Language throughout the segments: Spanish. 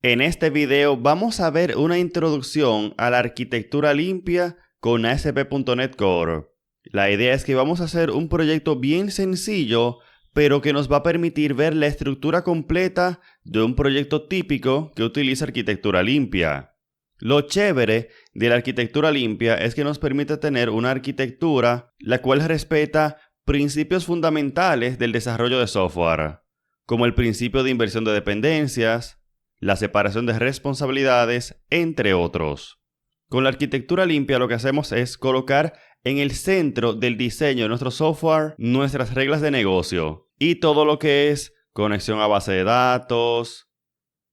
En este video vamos a ver una introducción a la arquitectura limpia con ASP.NET Core. La idea es que vamos a hacer un proyecto bien sencillo, pero que nos va a permitir ver la estructura completa de un proyecto típico que utiliza arquitectura limpia. Lo chévere de la arquitectura limpia es que nos permite tener una arquitectura la cual respeta principios fundamentales del desarrollo de software, como el principio de inversión de dependencias, la separación de responsabilidades, entre otros. Con la arquitectura limpia lo que hacemos es colocar en el centro del diseño de nuestro software nuestras reglas de negocio y todo lo que es conexión a base de datos,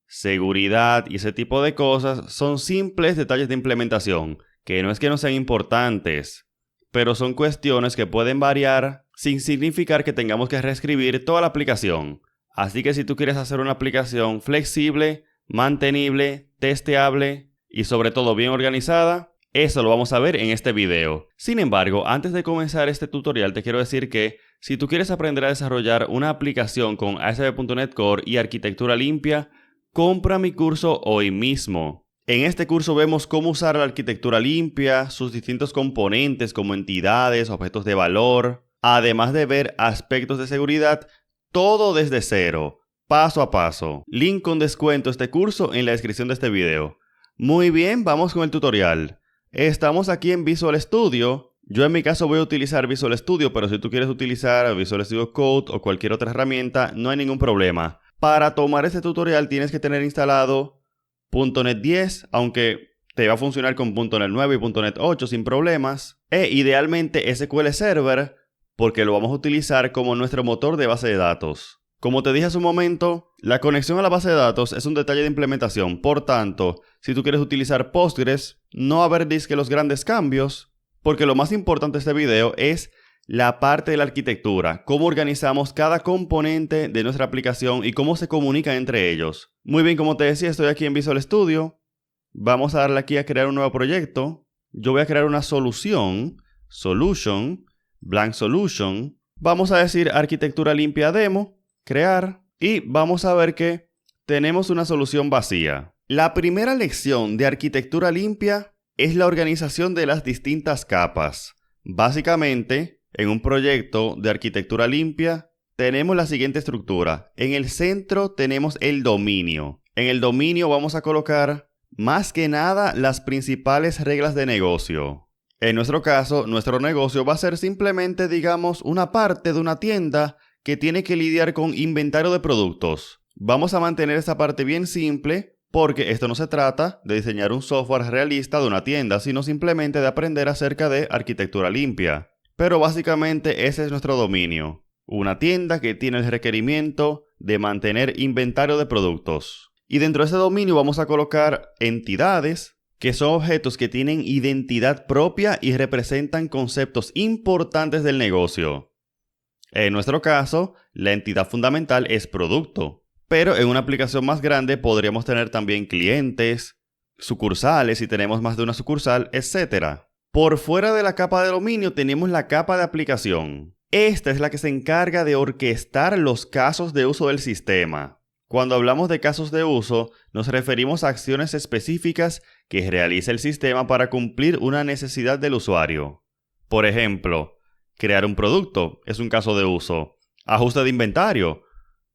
seguridad y ese tipo de cosas son simples detalles de implementación, que no es que no sean importantes, pero son cuestiones que pueden variar sin significar que tengamos que reescribir toda la aplicación. Así que si tú quieres hacer una aplicación flexible, mantenible, testeable y sobre todo bien organizada, eso lo vamos a ver en este video. Sin embargo, antes de comenzar este tutorial te quiero decir que si tú quieres aprender a desarrollar una aplicación con ASP.NET Core y arquitectura limpia, compra mi curso hoy mismo. En este curso vemos cómo usar la arquitectura limpia, sus distintos componentes como entidades, objetos de valor, además de ver aspectos de seguridad, todo desde cero, paso a paso. Link con descuento a este curso en la descripción de este video. Muy bien, vamos con el tutorial. Estamos aquí en Visual Studio. Yo en mi caso voy a utilizar Visual Studio, pero si tú quieres utilizar Visual Studio Code o cualquier otra herramienta, no hay ningún problema. Para tomar este tutorial tienes que tener instalado .NET 10, aunque te va a funcionar con .NET 9 y .NET 8 sin problemas. E idealmente SQL Server, porque lo vamos a utilizar como nuestro motor de base de datos. Como te dije hace un momento, la conexión a la base de datos es un detalle de implementación. Por tanto, si tú quieres utilizar Postgres, no va a haber disque los grandes cambios, porque lo más importante de este video es la parte de la arquitectura, cómo organizamos cada componente de nuestra aplicación y cómo se comunican entre ellos. Muy bien, como te decía, estoy aquí en Visual Studio. Vamos a darle aquí a crear un nuevo proyecto. Yo voy a crear una solution, blank solution. Vamos a decir arquitectura limpia demo, crear, y vamos a ver que tenemos una solución vacía. La primera lección de arquitectura limpia es la organización de las distintas capas. Básicamente, en un proyecto de arquitectura limpia, tenemos la siguiente estructura. En el centro tenemos el dominio. En el dominio vamos a colocar, más que nada, las principales reglas de negocio. En nuestro caso, nuestro negocio va a ser simplemente, digamos, una parte de una tienda que tiene que lidiar con inventario de productos. Vamos a mantener esta parte bien simple, porque esto no se trata de diseñar un software realista de una tienda, sino simplemente de aprender acerca de arquitectura limpia. Pero básicamente ese es nuestro dominio. Una tienda que tiene el requerimiento de mantener inventario de productos. Y dentro de ese dominio vamos a colocar entidades, que son objetos que tienen identidad propia y representan conceptos importantes del negocio. En nuestro caso, la entidad fundamental es producto. Pero en una aplicación más grande podríamos tener también clientes, sucursales si tenemos más de una sucursal, etc. Por fuera de la capa de dominio tenemos la capa de aplicación. Esta es la que se encarga de orquestar los casos de uso del sistema. Cuando hablamos de casos de uso, nos referimos a acciones específicas que realiza el sistema para cumplir una necesidad del usuario. Por ejemplo, crear un producto es un caso de uso. Ajuste de inventario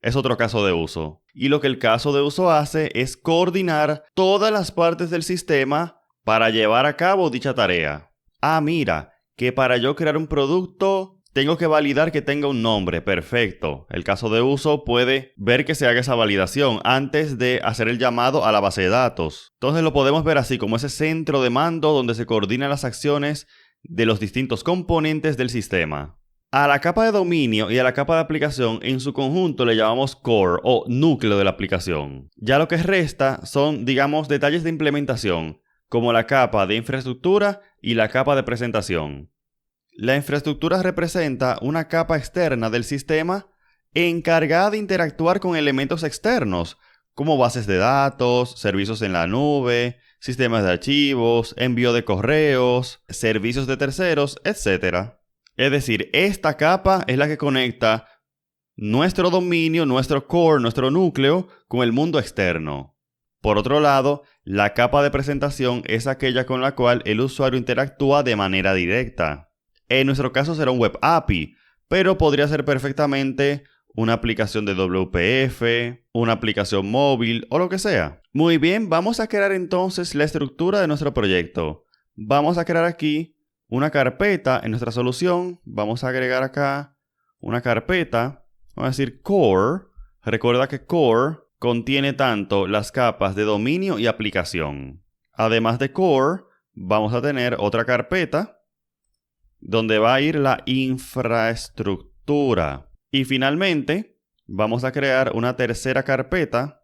es otro caso de uso. Y lo que el caso de uso hace es coordinar todas las partes del sistema para llevar a cabo dicha tarea. Ah, mira, que para yo crear un producto tengo que validar que tenga un nombre. Perfecto. El caso de uso puede ver que se haga esa validación antes de hacer el llamado a la base de datos. Entonces lo podemos ver así, como ese centro de mando donde se coordinan las acciones de los distintos componentes del sistema. A la capa de dominio y a la capa de aplicación en su conjunto le llamamos core o núcleo de la aplicación. Ya lo que resta son, digamos, detalles de implementación, como la capa de infraestructura y la capa de presentación. La infraestructura representa una capa externa del sistema encargada de interactuar con elementos externos, como bases de datos, servicios en la nube, sistemas de archivos, envío de correos, servicios de terceros, etc. Es decir, esta capa es la que conecta nuestro dominio, nuestro core, nuestro núcleo con el mundo externo. Por otro lado, la capa de presentación es aquella con la cual el usuario interactúa de manera directa. En nuestro caso será un web API, pero podría ser perfectamente una aplicación de WPF, una aplicación móvil o lo que sea. Muy bien, vamos a crear entonces la estructura de nuestro proyecto. Vamos a crear aquí una carpeta en nuestra solución. Vamos a agregar acá una carpeta. Vamos a decir core. Recuerda que core contiene tanto las capas de dominio y aplicación. Además de core, vamos a tener otra carpeta donde va a ir la infraestructura. Y finalmente, vamos a crear una tercera carpeta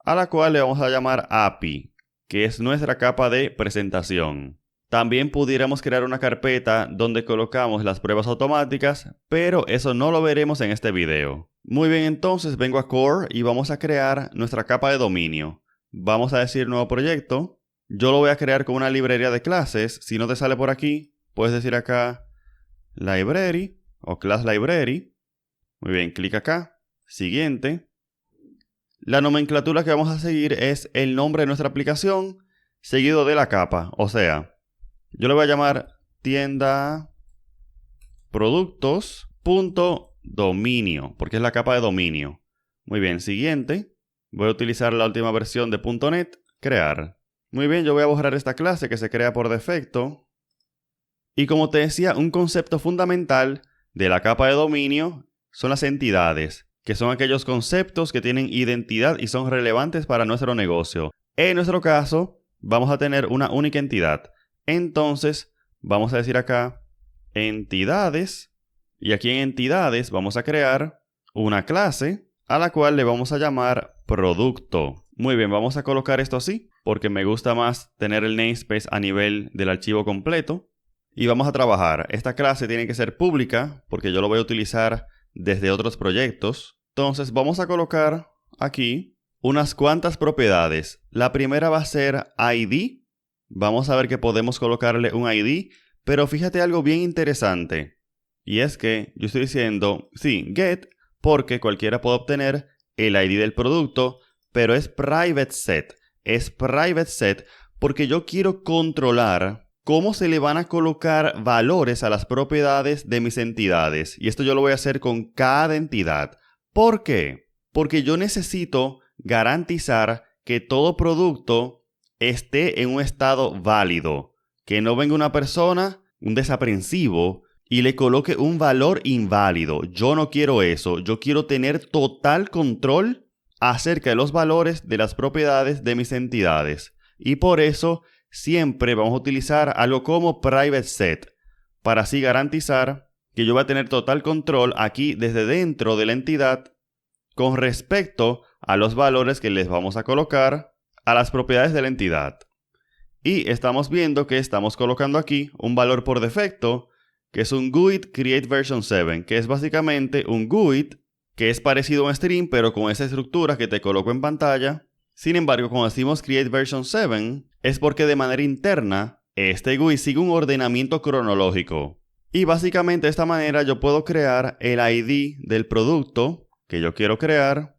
a la cual le vamos a llamar API, que es nuestra capa de presentación. También pudiéramos crear una carpeta donde colocamos las pruebas automáticas, pero eso no lo veremos en este video. Muy bien, entonces vengo a Core y vamos a crear nuestra capa de dominio. Vamos a decir nuevo proyecto. Yo lo voy a crear con una librería de clases. Si no te sale por aquí, puedes decir acá library o class library. Muy bien, clic acá. Siguiente. La nomenclatura que vamos a seguir es el nombre de nuestra aplicación seguido de la capa. O sea, yo le voy a llamar tienda productos.dominio, porque es la capa de dominio. Muy bien, siguiente. Voy a utilizar la última versión de .NET, crear. Muy bien, yo voy a borrar esta clase que se crea por defecto. Y como te decía, un concepto fundamental de la capa de dominio son las entidades, que son aquellos conceptos que tienen identidad y son relevantes para nuestro negocio. En nuestro caso, vamos a tener una única entidad. Entonces, vamos a decir acá entidades, y aquí en entidades vamos a crear una clase a la cual le vamos a llamar producto. Muy bien, vamos a colocar esto así, porque me gusta más tener el namespace a nivel del archivo completo. Y vamos a trabajar. Esta clase tiene que ser pública, porque yo lo voy a utilizar desde otros proyectos. Entonces vamos a colocar aquí unas cuantas propiedades. La primera va a ser ID. Vamos a ver que podemos colocarle un ID, pero fíjate algo bien interesante. Y es que yo estoy diciendo, sí, get, porque cualquiera puede obtener el ID del producto, pero es private set. Es private set porque yo quiero controlar cómo se le van a colocar valores a las propiedades de mis entidades. Y esto yo lo voy a hacer con cada entidad. ¿Por qué? Porque yo necesito garantizar que todo producto esté en un estado válido. Que no venga una persona, un desaprensivo, y le coloque un valor inválido. Yo no quiero eso. Yo quiero tener total control acerca de los valores de las propiedades de mis entidades. Y por eso siempre vamos a utilizar algo como private set, para así garantizar que yo voy a tener total control aquí desde dentro de la entidad con respecto a los valores que les vamos a colocar a las propiedades de la entidad. Y estamos viendo que estamos colocando aquí un valor por defecto, que es un GUID create version 7, que es básicamente un GUID que es parecido a un string, pero con esa estructura que te coloco en pantalla. Sin embargo, cuando decimos create version 7, es porque de manera interna, este GUID sigue un ordenamiento cronológico. Y básicamente de esta manera yo puedo crear el ID del producto que yo quiero crear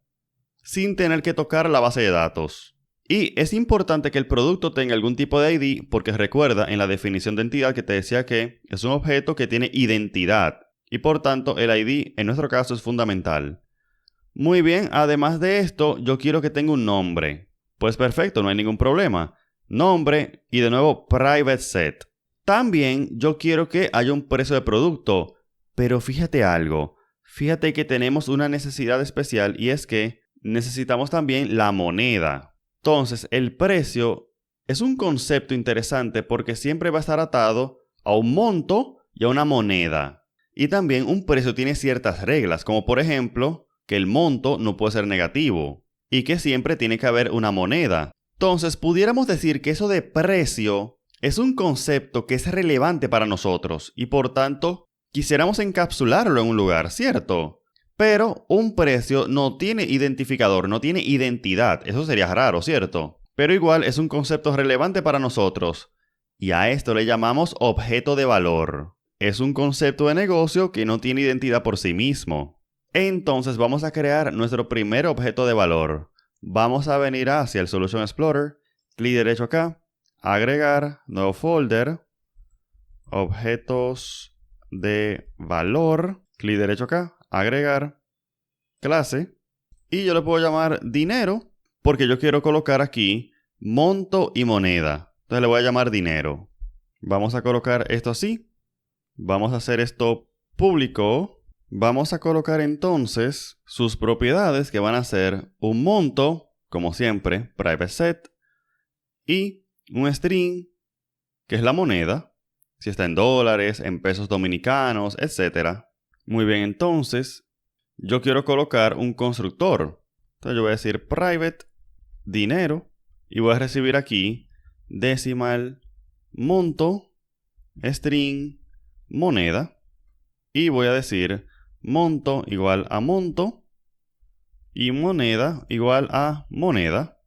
sin tener que tocar la base de datos. Y es importante que el producto tenga algún tipo de ID porque recuerda en la definición de entidad que te decía que es un objeto que tiene identidad y por tanto el ID en nuestro caso es fundamental. Muy bien, además de esto yo quiero que tenga un nombre. Pues perfecto, no hay ningún problema. Nombre y de nuevo private set. También yo quiero que haya un precio de producto, pero fíjate algo. Fíjate que tenemos una necesidad especial y es que necesitamos también la moneda. Entonces, el precio es un concepto interesante porque siempre va a estar atado a un monto y a una moneda. Y también un precio tiene ciertas reglas, como por ejemplo, que el monto no puede ser negativo y que siempre tiene que haber una moneda. Entonces, pudiéramos decir que eso de precio es un concepto que es relevante para nosotros y por tanto, quisiéramos encapsularlo en un lugar, ¿cierto? Pero un precio no tiene identificador, no tiene identidad. Eso sería raro, ¿cierto? Pero igual es un concepto relevante para nosotros. Y a esto le llamamos objeto de valor. Es un concepto de negocio que no tiene identidad por sí mismo. Entonces vamos a crear nuestro primer objeto de valor. vamos a venir hacia el Solution Explorer, clic derecho acá, agregar, nuevo folder, objetos de valor, clic derecho acá, agregar, clase, y yo le puedo llamar dinero porque yo quiero colocar aquí monto y moneda. Entonces le voy a llamar dinero. Vamos a colocar esto así. Vamos a hacer esto público. Vamos a colocar entonces sus propiedades que van a ser un monto, como siempre, private set, y un string, que es la moneda, si está en dólares, en pesos dominicanos, etc. Muy bien, entonces yo quiero colocar un constructor. Entonces yo voy a decir private dinero y voy a recibir aquí decimal monto string moneda y voy a decir monto igual a monto y moneda igual a moneda.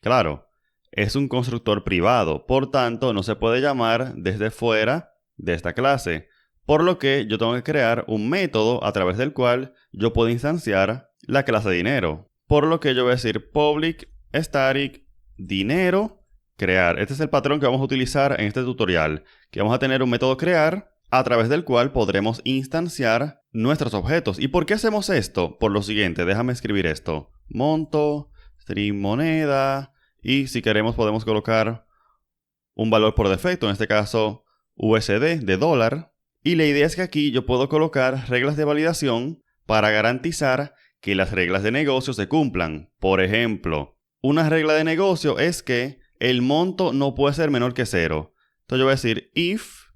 Claro, es un constructor privado, por tanto no se puede llamar desde fuera de esta clase, por lo que yo tengo que crear un método a través del cual yo puedo instanciar la clase dinero. Por lo que yo voy a decir public static dinero crear. Este es el patrón que vamos a utilizar en este tutorial, que vamos a tener un método crear a través del cual podremos instanciar nuestros objetos. ¿Y por qué hacemos esto? Por lo siguiente, déjame escribir esto. Monto, string moneda, y si queremos podemos colocar un valor por defecto, en este caso USD de dólar. Y la idea es que aquí yo puedo colocar reglas de validación para garantizar que las reglas de negocio se cumplan. Por ejemplo, una regla de negocio es que el monto no puede ser menor que 0. Entonces yo voy a decir if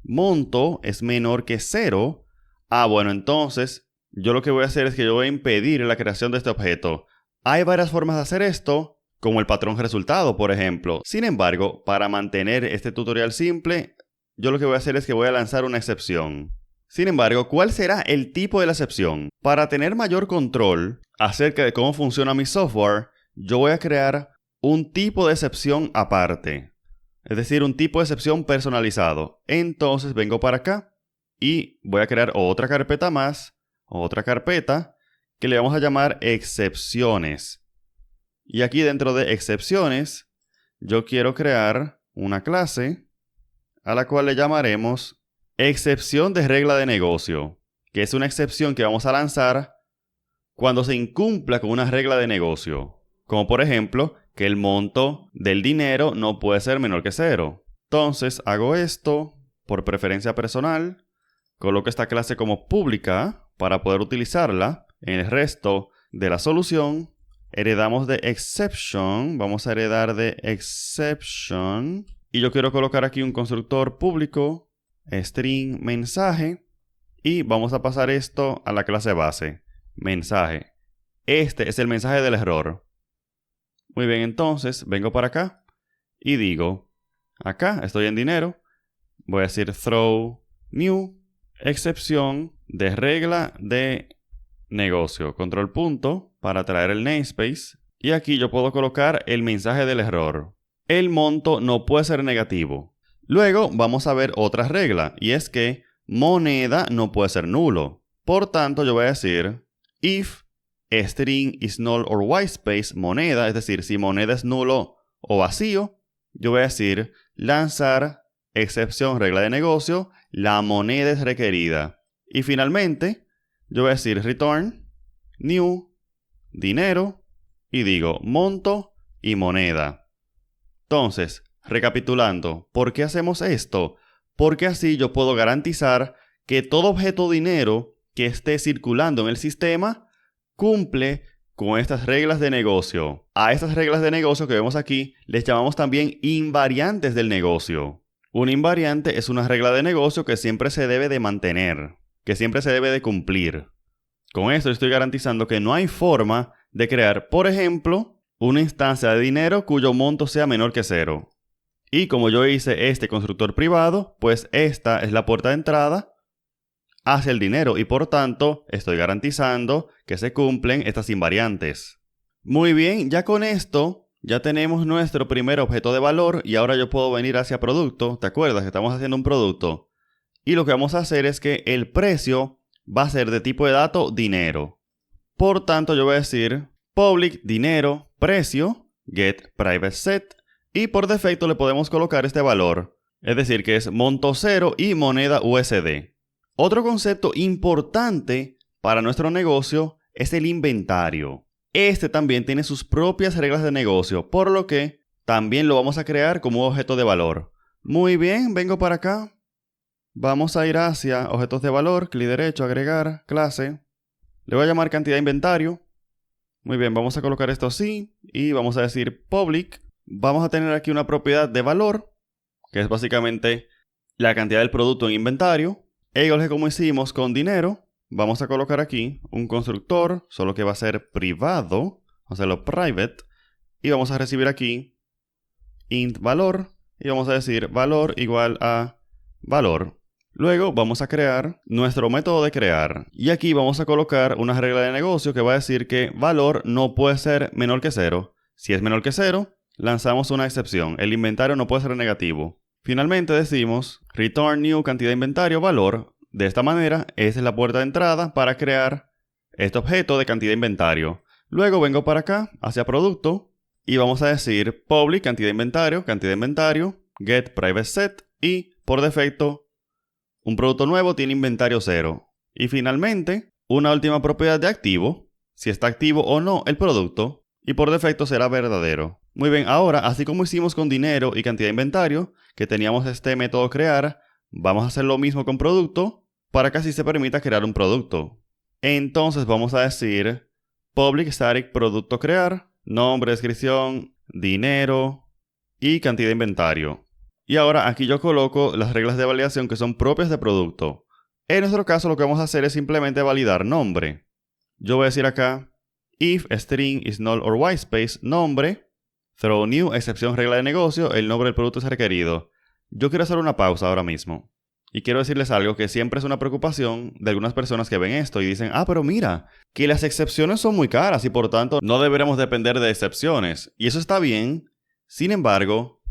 monto es menor que 0. Bueno, entonces yo lo que voy a hacer es que yo voy a impedir la creación de este objeto. Hay varias formas de hacer esto, como el patrón resultado, por ejemplo. Sin embargo, para mantener este tutorial simple, yo lo que voy a hacer es que voy a lanzar una excepción. Sin embargo, ¿cuál será el tipo de la excepción? Para tener mayor control acerca de cómo funciona mi software, yo voy a crear un tipo de excepción aparte. Es decir, un tipo de excepción personalizado. Entonces vengo para acá y voy a crear otra carpeta más, otra carpeta que le vamos a llamar excepciones. Y aquí dentro de excepciones, yo quiero crear una clase a la cual le llamaremos excepción de regla de negocio, que es una excepción que vamos a lanzar cuando se incumpla con una regla de negocio. Como por ejemplo, que el monto del dinero no puede ser menor que 0. Entonces hago esto por preferencia personal, coloco esta clase como pública para poder utilizarla en el resto de la solución. Heredamos de exception, vamos a heredar de exception y yo quiero colocar aquí un constructor público, string mensaje, y vamos a pasar esto a la clase base, mensaje. Este es el mensaje del error. Muy bien, entonces vengo para acá y digo, acá estoy en dinero, voy a decir throw new, excepción de regla de negocio, control punto para traer el namespace, y aquí yo puedo colocar el mensaje del error. El monto no puede ser negativo. Luego vamos a ver otra regla, y es que moneda no puede ser nulo. Por tanto, yo voy a decir if string is null or whitespace moneda, es decir, si moneda es nulo o vacío, yo voy a decir lanzar excepción regla de negocio, la moneda es requerida. Y finalmente, yo voy a decir return new dinero y digo monto y moneda. Entonces, recapitulando, ¿por qué hacemos esto? Porque así yo puedo garantizar que todo objeto dinero que esté circulando en el sistema cumple con estas reglas de negocio. A estas reglas de negocio que vemos aquí les llamamos también invariantes del negocio. Una invariante es una regla de negocio que siempre se debe de mantener, que siempre se debe de cumplir. Con esto estoy garantizando que no hay forma de crear, por ejemplo, una instancia de dinero cuyo monto sea menor que 0. Y como yo hice este constructor privado, pues esta es la puerta de entrada hacia el dinero y por tanto estoy garantizando que se cumplen estas invariantes. Muy bien, ya con esto ya tenemos nuestro primer objeto de valor y ahora yo puedo venir hacia producto. ¿Te acuerdas que estamos haciendo un producto? Y lo que vamos a hacer es que el precio va a ser de tipo de dato dinero. Por tanto yo voy a decir public dinero, precio, get private set, y por defecto le podemos colocar este valor, es decir que es monto 0 y moneda USD. Otro concepto importante para nuestro negocio es el inventario. Este también tiene sus propias reglas de negocio, por lo que también lo vamos a crear como objeto de valor. Muy bien, vengo para acá. Vamos a ir hacia objetos de valor, clic derecho, agregar, clase. Le voy a llamar cantidad de inventario. Muy bien, vamos a colocar esto así y vamos a decir public. Vamos a tener aquí una propiedad de valor, que es básicamente la cantidad del producto en inventario. Igual como hicimos con dinero, vamos a colocar aquí un constructor, solo que va a ser privado, vamos a hacerlo private, y vamos a recibir aquí int valor, y vamos a decir valor igual a valor. Luego vamos a crear nuestro método de crear, y aquí vamos a colocar una regla de negocio que va a decir que valor no puede ser menor que 0. Si es menor que 0, lanzamos una excepción, el inventario no puede ser negativo. Finalmente decimos return new cantidad de inventario valor. De esta manera, esa es la puerta de entrada para crear este objeto de cantidad de inventario. Luego vengo para acá, hacia producto, y vamos a decir public cantidad de inventario, get private set, y por defecto, un producto nuevo tiene inventario 0. Y finalmente, una última propiedad de activo, si está activo o no el producto, y por defecto será verdadero. Muy bien, ahora, así como hicimos con dinero y cantidad de inventario, que teníamos este método crear, vamos a hacer lo mismo con producto, para que así se permita crear un producto. Entonces vamos a decir public static producto crear, nombre, descripción, dinero y cantidad de inventario. Y ahora aquí yo coloco las reglas de validación que son propias de producto. En nuestro caso lo que vamos a hacer es simplemente validar nombre. Yo voy a decir acá if string is null or whitespace nombre, throw new excepción regla de negocio, el nombre del producto es requerido. Yo quiero hacer una pausa ahora mismo. Y quiero decirles algo que siempre es una preocupación de algunas personas que ven esto y dicen, pero mira, que las excepciones son muy caras y por tanto no deberemos depender de excepciones. Y eso está bien. Sin embargo,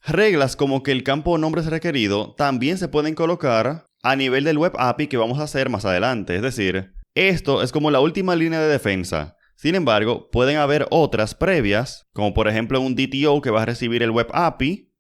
reglas como que el campo nombre es requerido también se pueden colocar a nivel del web API que vamos a hacer más adelante. Es decir, esto es como la última línea de defensa. Sin embargo, pueden haber otras previas, como por ejemplo un DTO que va a recibir el web API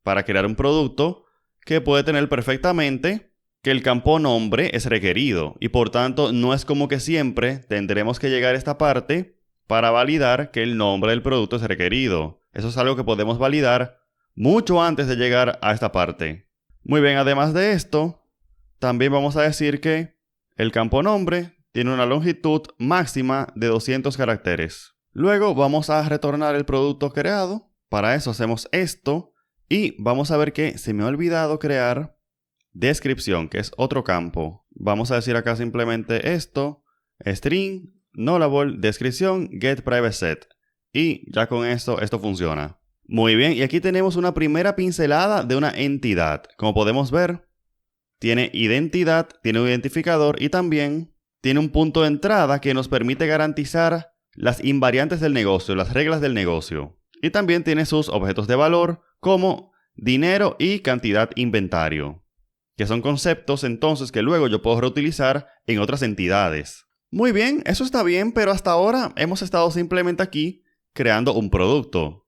para crear un producto, que puede tener perfectamente que el campo nombre es requerido y por tanto no es como que siempre tendremos que llegar a esta parte para validar que el nombre del producto es requerido. Eso es algo que podemos validar mucho antes de llegar a esta parte. Muy bien, además de esto, también vamos a decir que el campo nombre tiene una longitud máxima de 200 caracteres. Luego vamos a retornar el producto creado. Para eso hacemos esto. Y vamos a ver que se me ha olvidado crear descripción, que es otro campo. Vamos a decir acá simplemente esto, string, nullable, descripción, get private set. Y ya con esto funciona. Muy bien, y aquí tenemos una primera pincelada de una entidad. Como podemos ver, tiene identidad, tiene un identificador y también tiene un punto de entrada que nos permite garantizar las invariantes del negocio, las reglas del negocio. Y también tiene sus objetos de valor, como dinero y cantidad inventario, que son conceptos entonces que luego yo puedo reutilizar en otras entidades. Muy bien, eso está bien, pero hasta ahora hemos estado simplemente aquí creando un producto.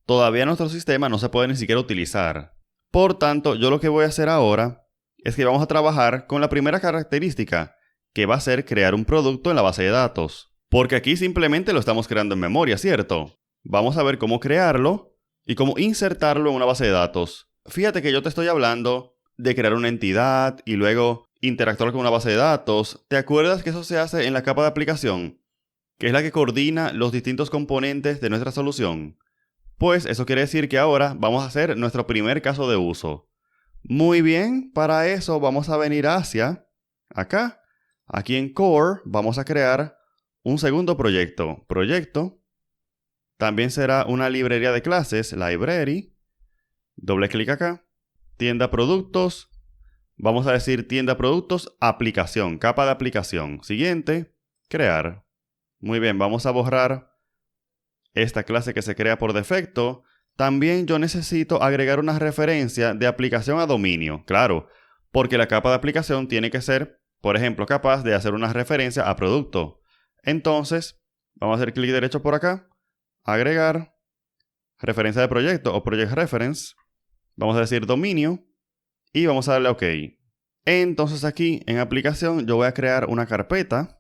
Todavía nuestro sistema no se puede ni siquiera utilizar. Por tanto, yo lo que voy a hacer ahora es que vamos a trabajar con la primera característica, que va a ser crear un producto en la base de datos. Porque aquí simplemente lo estamos creando en memoria, ¿cierto? Vamos a ver cómo crearlo y cómo insertarlo en una base de datos. Fíjate que yo te estoy hablando de crear una entidad y luego interactuar con una base de datos. ¿Te acuerdas que eso se hace en la capa de aplicación? Que es la que coordina los distintos componentes de nuestra solución. Pues eso quiere decir que ahora vamos a hacer nuestro primer caso de uso. Muy bien, para eso vamos a venir hacia acá. Aquí en Core vamos a crear un segundo proyecto. Proyecto. También será una librería de clases, library. Doble clic acá. Tienda productos. Vamos a decir tienda productos, aplicación, capa de aplicación. Siguiente, crear. Muy bien, vamos a borrar esta clase que se crea por defecto. También yo necesito agregar una referencia de aplicación a dominio. Claro, porque la capa de aplicación tiene que ser, por ejemplo, capaz de hacer una referencia a producto. Entonces, Vamos a hacer clic derecho por acá, agregar, referencia de proyecto o project reference. Vamos a decir dominio y vamos a darle a OK. Entonces aquí en aplicación yo voy a crear una carpeta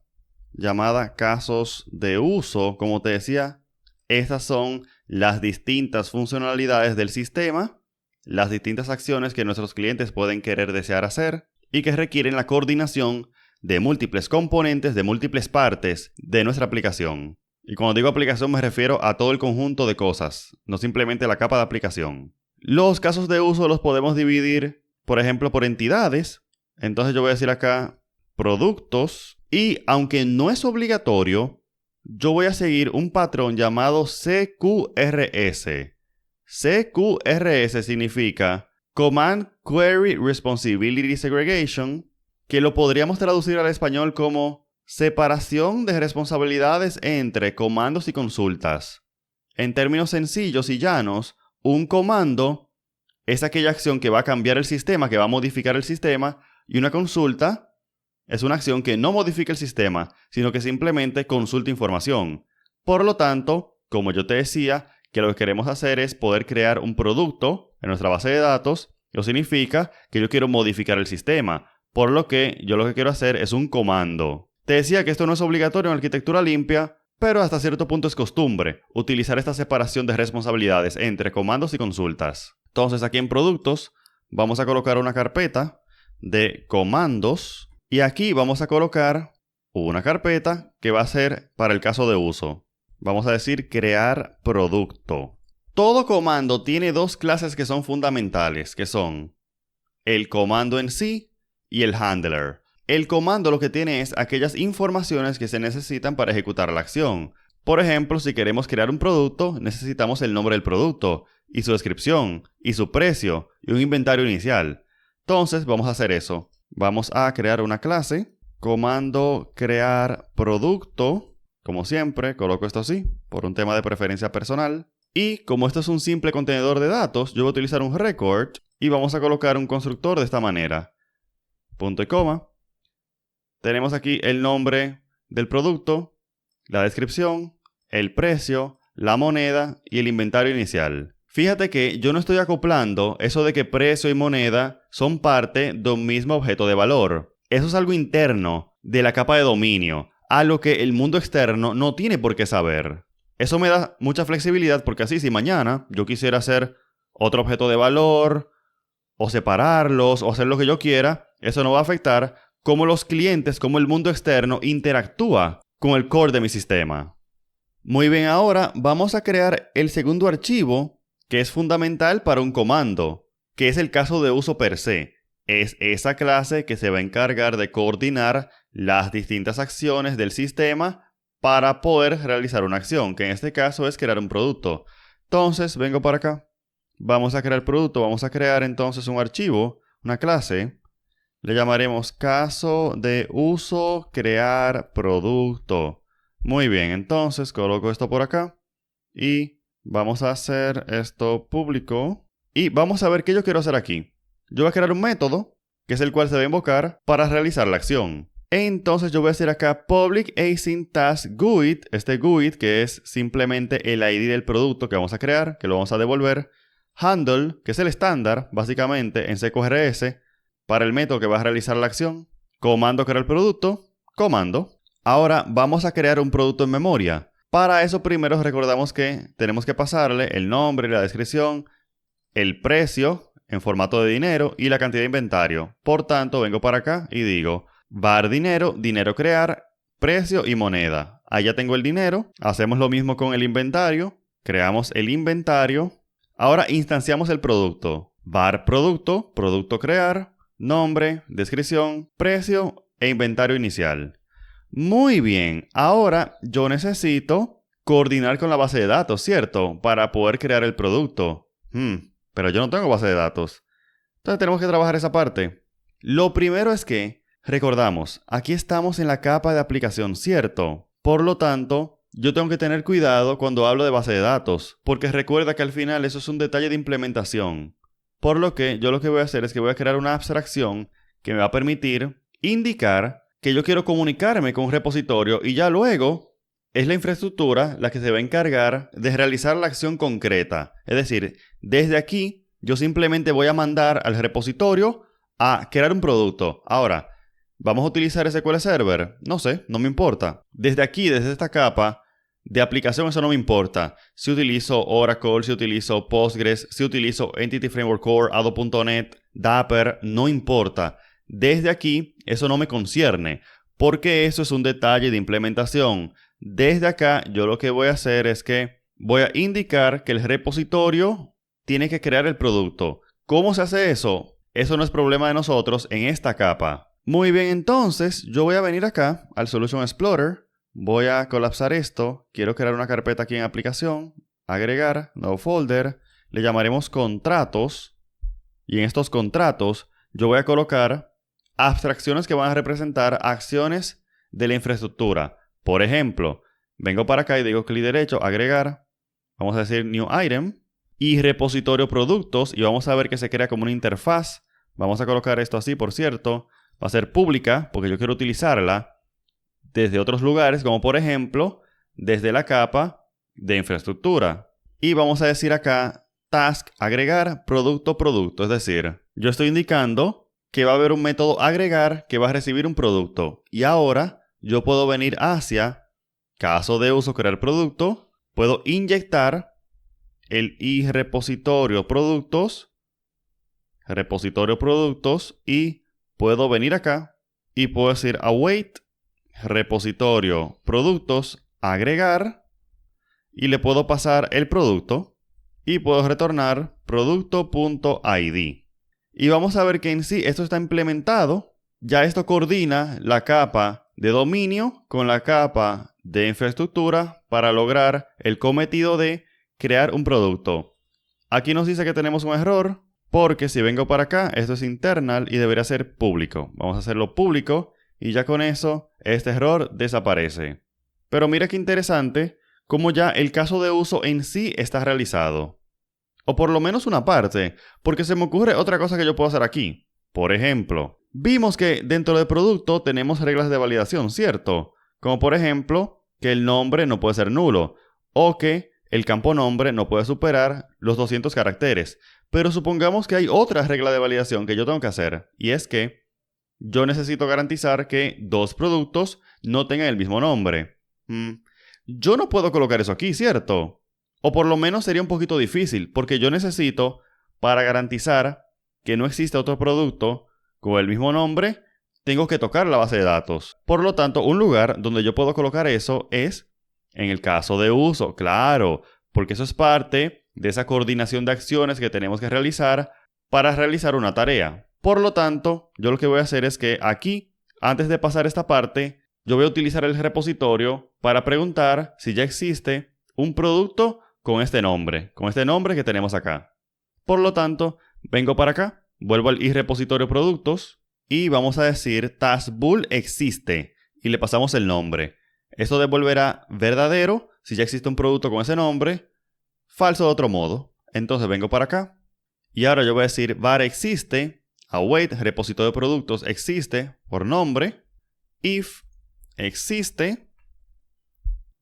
llamada casos de uso. Como te decía, estas son las distintas funcionalidades del sistema, las distintas acciones que nuestros clientes pueden querer desear hacer y que requieren la coordinación de múltiples componentes, de múltiples partes de nuestra aplicación. Y cuando digo aplicación me refiero a todo el conjunto de cosas, no simplemente la capa de aplicación. Los casos de uso los podemos dividir, por ejemplo, por entidades. Entonces yo voy a decir acá productos y aunque no es obligatorio, yo voy a seguir un patrón llamado CQRS. CQRS significa Command Query Responsibility Segregation, que lo podríamos traducir al español como separación de responsabilidades entre comandos y consultas. En términos sencillos y llanos, un comando es aquella acción que va a cambiar el sistema, que va a modificar el sistema, y una consulta es una acción que no modifica el sistema, sino que simplemente consulta información. Por lo tanto, como yo te decía, que lo que queremos hacer es poder crear un producto en nuestra base de datos. Eso significa que yo quiero modificar el sistema, por lo que yo lo que quiero hacer es un comando. Te decía que esto no es obligatorio en arquitectura limpia, pero hasta cierto punto es costumbre utilizar esta separación de responsabilidades entre comandos y consultas. Entonces aquí en productos vamos a colocar una carpeta de comandos y aquí vamos a colocar una carpeta que va a ser para el caso de uso. Vamos a decir crear producto. Todo comando tiene dos clases que son fundamentales, que son el comando en sí y el handler. El comando lo que tiene es aquellas informaciones que se necesitan para ejecutar la acción. Por ejemplo, si queremos crear un producto, necesitamos el nombre del producto, y su descripción, y su precio, y un inventario inicial. Entonces, vamos a hacer eso. Vamos a crear una clase, comando crear producto. Como siempre, coloco esto así, por un tema de preferencia personal. Y como esto es un simple contenedor de datos, yo voy a utilizar un record, y vamos a colocar un constructor de esta manera. Punto y coma. Tenemos aquí el nombre del producto, la descripción, el precio, la moneda y el inventario inicial. Fíjate que yo no estoy acoplando eso de que precio y moneda son parte de un mismo objeto de valor. Eso es algo interno de la capa de dominio, algo que el mundo externo no tiene por qué saber. Eso me da mucha flexibilidad porque así si mañana yo quisiera hacer otro objeto de valor, o separarlos, o hacer lo que yo quiera, eso no va a afectar cómo los clientes, cómo el mundo externo interactúa con el core de mi sistema. Muy bien, ahora vamos a crear el segundo archivo que es fundamental para un comando, que es el caso de uso per se. Es esa clase que se va a encargar de coordinar las distintas acciones del sistema para poder realizar una acción, que en este caso es crear un producto. Entonces, vengo para acá. Vamos a crear producto, vamos a crear entonces un archivo, una clase. Le llamaremos caso de uso crear producto. Muy bien, entonces coloco esto por acá. Y vamos a hacer esto público. Y vamos a ver qué yo quiero hacer aquí. Yo voy a crear un método, que es el cual se va a invocar para realizar la acción. Entonces yo voy a hacer acá public async task GUID. Este GUID que es simplemente el ID del producto que vamos a crear, que lo vamos a devolver. Handle, que es el estándar, básicamente, en CQRS, para el método que va a realizar la acción. Comando crear el producto, comando. Ahora vamos a crear un producto en memoria. Para eso primero recordamos que tenemos que pasarle el nombre, la descripción, el precio en formato de dinero y la cantidad de inventario. Por tanto, vengo para acá y digo var dinero, dinero crear, precio y moneda. Ahí ya tengo el dinero. Hacemos lo mismo con el inventario. Creamos el inventario. Ahora instanciamos el producto. Var producto, producto crear, nombre, descripción, precio e inventario inicial. Muy bien, ahora yo necesito coordinar con la base de datos, ¿cierto? Para poder crear el producto. Pero yo no tengo base de datos. Entonces tenemos que trabajar esa parte. Lo primero es que, recordamos, aquí estamos en la capa de aplicación, ¿cierto? Por lo tanto, yo tengo que tener cuidado cuando hablo de base de datos, porque recuerda que al final eso es un detalle de implementación. Por lo que yo lo que voy a hacer es que voy a crear una abstracción que me va a permitir indicar que yo quiero comunicarme con un repositorio y ya luego es la infraestructura la que se va a encargar de realizar la acción concreta. Es decir, desde aquí yo simplemente voy a mandar al repositorio a crear un producto. Ahora, ¿vamos a utilizar SQL Server? No sé, no me importa. Desde aquí, desde esta capa de aplicación, eso no me importa. Si utilizo Oracle, si utilizo Postgres, si utilizo Entity Framework Core, Ado.NET, Dapper, no importa. Desde aquí, eso no me concierne, porque eso es un detalle de implementación. Desde acá, yo lo que voy a hacer es que voy a indicar que el repositorio tiene que crear el producto. ¿Cómo se hace eso? Eso no es problema de nosotros en esta capa. Muy bien, entonces yo voy a venir acá al Solution Explorer. Voy a colapsar esto. Quiero crear una carpeta aquí en aplicación. Agregar, nuevo folder. Le llamaremos contratos. Y en estos contratos yo voy a colocar abstracciones que van a representar acciones de la infraestructura. Por ejemplo, vengo para acá y digo clic derecho, agregar. Vamos a decir New Item. Y repositorio productos. Y vamos a ver que se crea como una interfaz. Vamos a colocar esto así, por cierto. Va a ser pública porque yo quiero utilizarla desde otros lugares, como por ejemplo, desde la capa de infraestructura. Y vamos a decir acá, task, agregar, producto, producto. Es decir, yo estoy indicando que va a haber un método agregar que va a recibir un producto. Y ahora yo puedo venir hacia caso de uso, crear producto. Puedo inyectar el iRepositorio productos, repositorio productos, y puedo venir acá y puedo decir await repositorio productos, agregar, y le puedo pasar el producto y puedo retornar producto.id. Y vamos a ver que en sí esto está implementado. Ya esto coordina la capa de dominio con la capa de infraestructura para lograr el cometido de crear un producto. Aquí nos dice que tenemos un error porque si vengo para acá, esto es internal y debería ser público. Vamos a hacerlo público. Y ya con eso, este error desaparece. Pero mira qué interesante, cómo ya el caso de uso en sí está realizado. O por lo menos una parte, porque se me ocurre otra cosa que yo puedo hacer aquí. Por ejemplo, vimos que dentro del producto tenemos reglas de validación, ¿cierto? Como por ejemplo, que el nombre no puede ser nulo, o que el campo nombre no puede superar los 200 caracteres. Pero supongamos que hay otra regla de validación que yo tengo que hacer, y es que yo necesito garantizar que dos productos no tengan el mismo nombre. Yo no puedo colocar eso aquí, ¿cierto? O por lo menos sería un poquito difícil, porque yo necesito, para garantizar que no existe otro producto con el mismo nombre, tengo que tocar la base de datos. Por lo tanto, un lugar donde yo puedo colocar eso es en el caso de uso, claro, porque eso es parte de esa coordinación de acciones que tenemos que realizar para realizar una tarea. Por lo tanto, yo lo que voy a hacer es que aquí, antes de pasar esta parte, yo voy a utilizar el repositorio para preguntar si ya existe un producto con este nombre que tenemos acá. Por lo tanto, vengo para acá, vuelvo al iRepositorio productos y vamos a decir taskbool existe y le pasamos el nombre. Esto devolverá verdadero si ya existe un producto con ese nombre, falso de otro modo. Entonces vengo para acá y ahora yo voy a decir var existe, await repositorio de productos existe por nombre, if existe,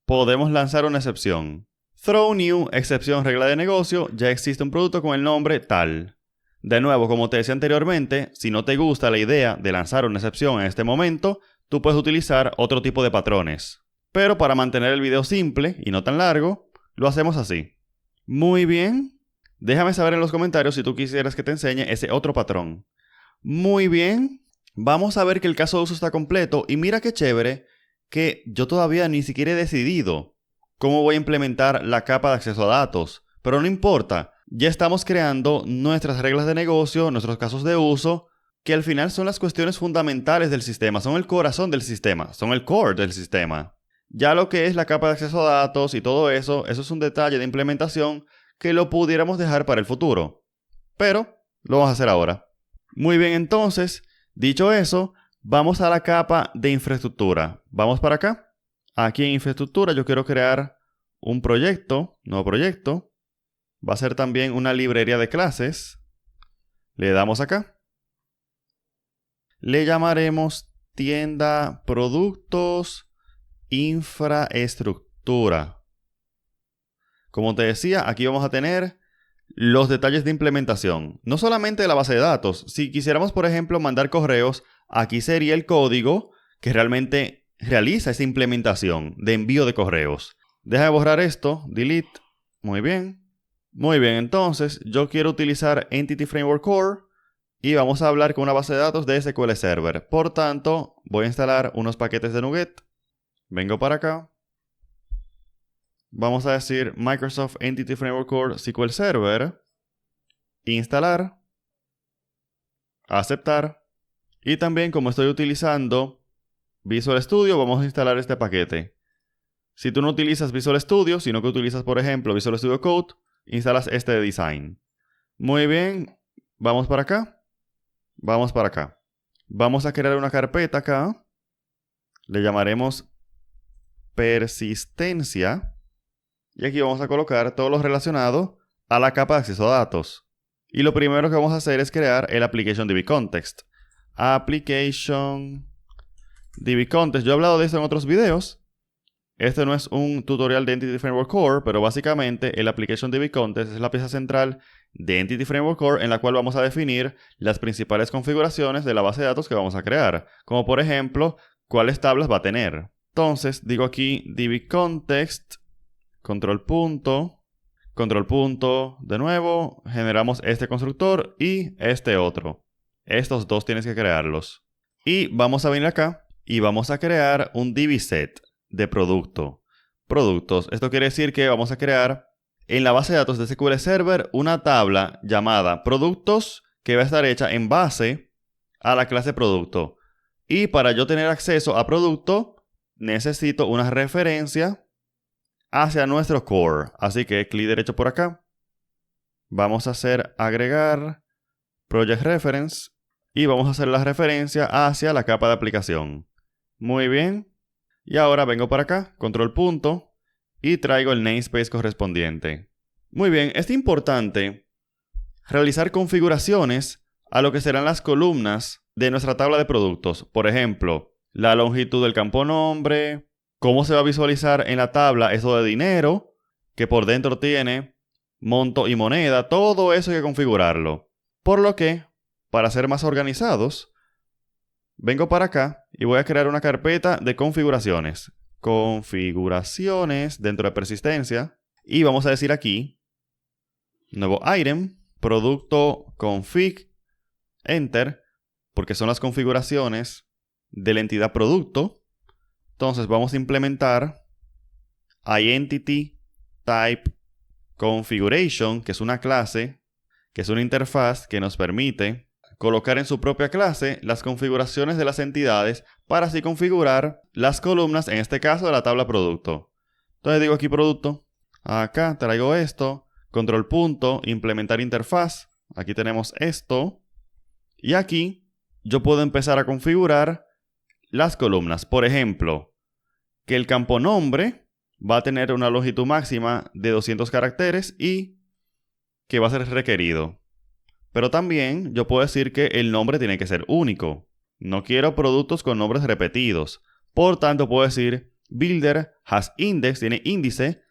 podemos lanzar una excepción. Throw new, excepción regla de negocio, ya existe un producto con el nombre tal. De nuevo, como te decía anteriormente, si no te gusta la idea de lanzar una excepción en este momento, tú puedes utilizar otro tipo de patrones. Pero para mantener el video simple y no tan largo, lo hacemos así. Muy bien. Déjame saber en los comentarios si tú quisieras que te enseñe ese otro patrón. Muy bien. Vamos a ver que el caso de uso está completo y mira qué chévere que yo todavía ni siquiera he decidido cómo voy a implementar la capa de acceso a datos. Pero no importa, ya estamos creando nuestras reglas de negocio, nuestros casos de uso, que al final son las cuestiones fundamentales del sistema, son el corazón del sistema, son el core del sistema. Ya lo que es la capa de acceso a datos y todo eso, eso es un detalle de implementación que lo pudiéramos dejar para el futuro. Pero lo vamos a hacer ahora. Muy bien, entonces, dicho eso, vamos a la capa de infraestructura. Vamos para acá. Aquí en infraestructura yo quiero crear un proyecto, nuevo proyecto. Va a ser también una librería de clases. Le damos acá. Le llamaremos tienda productos infraestructura. Como te decía, aquí vamos a tener los detalles de implementación. No solamente de la base de datos. Si quisiéramos, por ejemplo, mandar correos, aquí sería el código que realmente realiza esa implementación de envío de correos. Deja de borrar esto. Delete. Muy bien. Muy bien, entonces yo quiero utilizar Entity Framework Core y vamos a hablar con una base de datos de SQL Server. Por tanto, voy a instalar unos paquetes de NuGet. Vengo para acá. Vamos a decir Microsoft Entity Framework Core SQL Server. Instalar. Aceptar. Y también, como estoy utilizando Visual Studio, vamos a instalar este paquete. Si tú no utilizas Visual Studio, sino que utilizas, por ejemplo, Visual Studio Code, instalas este de Design. Muy bien. Vamos para acá. Vamos para acá. Vamos a crear una carpeta acá. Le llamaremos persistencia. Y aquí vamos a colocar todo lo relacionado a la capa de acceso a datos. Y lo primero que vamos a hacer es crear el Application DB Context. Application DB Context. Yo he hablado de esto en otros videos. Este no es un tutorial de Entity Framework Core, pero básicamente el Application DB Context es la pieza central de Entity Framework Core en la cual vamos a definir las principales configuraciones de la base de datos que vamos a crear. Como por ejemplo, cuáles tablas va a tener. Entonces, digo aquí DB Context, control punto, de nuevo, generamos este constructor y este otro. Estos dos tienes que crearlos. Y vamos a venir acá y vamos a crear un DB set de productos. Esto quiere decir que vamos a crear en la base de datos de SQL Server una tabla llamada productos que va a estar hecha en base a la clase producto. Y para yo tener acceso a producto, necesito una referencia hacia nuestro core. Así que clic derecho por acá. Vamos a hacer agregar project reference y vamos a hacer la referencia hacia la capa de aplicación. Muy bien. Y ahora vengo para acá, control punto, y traigo el namespace correspondiente. Muy bien, es importante realizar configuraciones a lo que serán las columnas de nuestra tabla de productos. Por ejemplo, la longitud del campo nombre, cómo se va a visualizar en la tabla eso de dinero, que por dentro tiene monto y moneda, todo eso hay que configurarlo. Por lo que, para ser más organizados, vengo para acá y voy a crear una carpeta de configuraciones. Configuraciones dentro de persistencia. Y vamos a decir aquí, nuevo item, producto config, enter, porque son las configuraciones de la entidad producto. Entonces vamos a implementar identity type configuration, que es una clase, que es una interfaz que nos permite colocar en su propia clase las configuraciones de las entidades para así configurar las columnas, en este caso de la tabla producto. Entonces digo aquí producto, acá traigo esto, control punto, implementar interfaz, aquí tenemos esto, y aquí yo puedo empezar a configurar las columnas. Por ejemplo, que el campo nombre va a tener una longitud máxima de 200 caracteres y que va a ser requerido. Pero también yo puedo decir que el nombre tiene que ser único. No quiero productos con nombres repetidos. Por tanto, puedo decir builder has index, tiene índice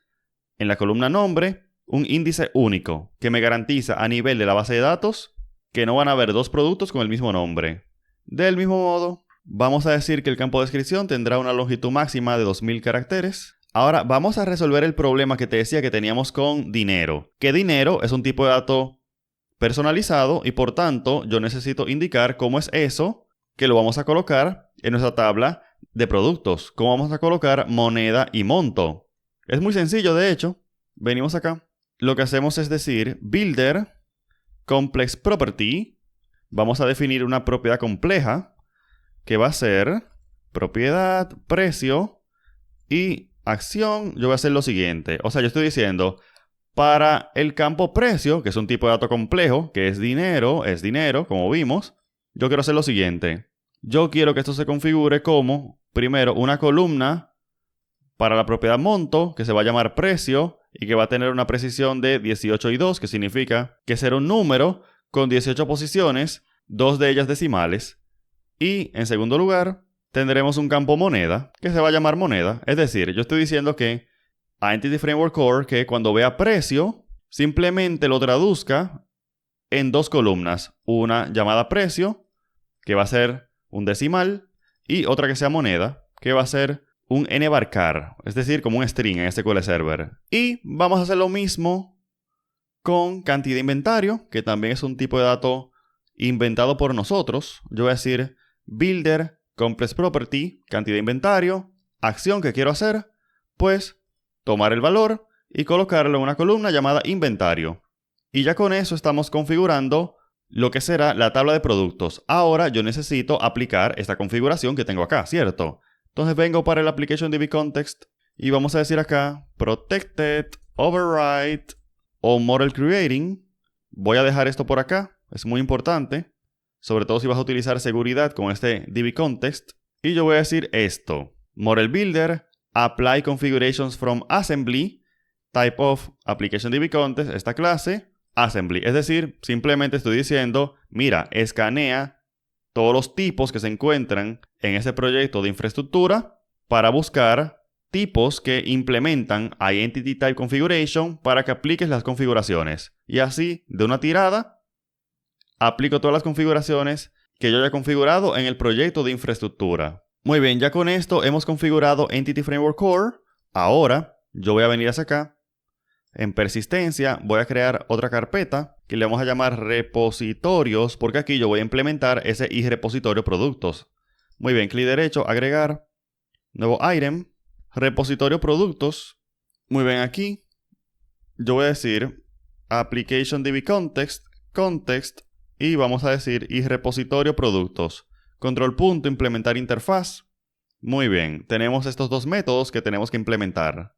en la columna nombre, un índice único que me garantiza a nivel de la base de datos que no van a haber dos productos con el mismo nombre. Del mismo modo, vamos a decir que el campo de descripción tendrá una longitud máxima de 2000 caracteres. Ahora vamos a resolver el problema que te decía que teníamos con dinero. Que dinero es un tipo de dato personalizado y por tanto yo necesito indicar cómo es eso que lo vamos a colocar en nuestra tabla de productos. Cómo vamos a colocar moneda y monto. Es muy sencillo, de hecho. Venimos acá. Lo que hacemos es decir builder complex property. Vamos a definir una propiedad compleja que va a ser propiedad, precio y acción. Yo voy a hacer lo siguiente. O sea, yo estoy diciendo para el campo precio, que es un tipo de dato complejo, que es dinero, como vimos, yo quiero hacer lo siguiente. Yo quiero que esto se configure como, primero, una columna para la propiedad monto, que se va a llamar precio, y que va a tener una precisión de 18 y 2, que significa que será un número con 18 posiciones, 2 de ellas decimales. Y, en segundo lugar, tendremos un campo moneda que se va a llamar moneda. Es decir, yo estoy diciendo que a Entity Framework Core que cuando vea precio, simplemente lo traduzca en dos columnas. Una llamada precio, que va a ser un decimal, y otra que sea moneda, que va a ser un nvarchar, es decir, como un string en SQL Server. Y vamos a hacer lo mismo con cantidad de inventario, que también es un tipo de dato inventado por nosotros. Yo voy a decir builder complex property, cantidad de inventario, acción que quiero hacer, pues tomar el valor y colocarlo en una columna llamada inventario. Y ya con eso estamos configurando lo que será la tabla de productos. Ahora yo necesito aplicar esta configuración que tengo acá, ¿cierto? Entonces vengo para el Application DB Context y vamos a decir acá Protected, Override o Model Creating. Voy a dejar esto por acá, es muy importante, sobre todo si vas a utilizar seguridad con este DB Context. Y yo voy a decir esto, Model Builder, Apply Configurations from Assembly, Type of Application DB Context, esta clase, Assembly. Es decir, simplemente estoy diciendo, mira, escanea todos los tipos que se encuentran en ese proyecto de infraestructura para buscar tipos que implementan Identity Type Configuration para que apliques las configuraciones. Y así, de una tirada, aplico todas las configuraciones que yo haya configurado en el proyecto de infraestructura. Muy bien, ya con esto hemos configurado Entity Framework Core. Ahora, yo voy a venir hacia acá. En persistencia voy a crear otra carpeta que le vamos a llamar repositorios, porque aquí yo voy a implementar ese iRepositorio productos. Muy bien, clic derecho, agregar, nuevo item, repositorio productos. Muy bien, aquí yo voy a decir application db context y vamos a decir iRepositorio productos. Control punto, implementar interfaz. Muy bien, tenemos estos dos métodos que tenemos que implementar.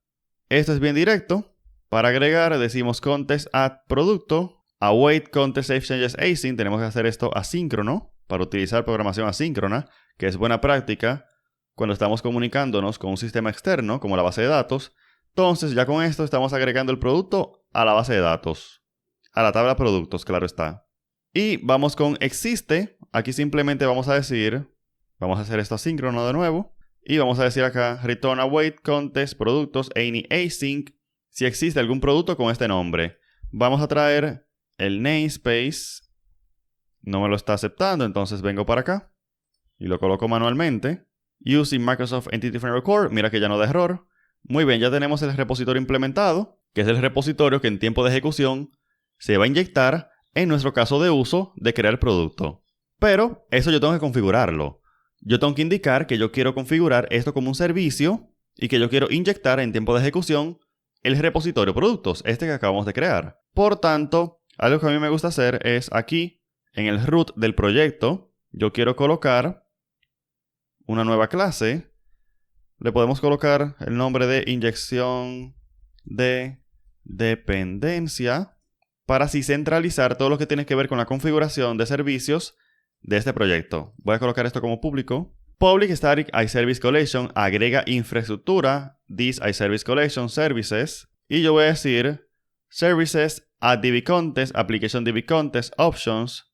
Esto es bien directo. Para agregar decimos context add producto, await context save changes async, tenemos que hacer esto asíncrono para utilizar programación asíncrona, que es buena práctica cuando estamos comunicándonos con un sistema externo como la base de datos. Entonces ya con esto estamos agregando el producto a la base de datos, a la tabla de productos, claro está. Y vamos con existe, aquí simplemente vamos a decir, vamos a hacer esto asíncrono de nuevo, y vamos a decir acá return await context productos any async, si existe algún producto con este nombre. Vamos a traer el namespace. No me lo está aceptando, entonces vengo para acá y lo coloco manualmente. Using Microsoft Entity Framework Core. Mira que ya no da error. Muy bien, ya tenemos el repositorio implementado, que es el repositorio que en tiempo de ejecución se va a inyectar en nuestro caso de uso de crear producto. Pero eso yo tengo que configurarlo. Yo tengo que indicar que yo quiero configurar esto como un servicio y que yo quiero inyectar en tiempo de ejecución el repositorio productos, este que acabamos de crear. Por tanto, algo que a mí me gusta hacer es aquí, en el root del proyecto, yo quiero colocar una nueva clase. Le podemos colocar el nombre de inyección de dependencia para así centralizar todo lo que tiene que ver con la configuración de servicios de este proyecto. Voy a colocar esto como público. Public Static iService Collection agrega infraestructura, this iService Collection services, y yo voy a decir services add DB Context, application DB Context, options,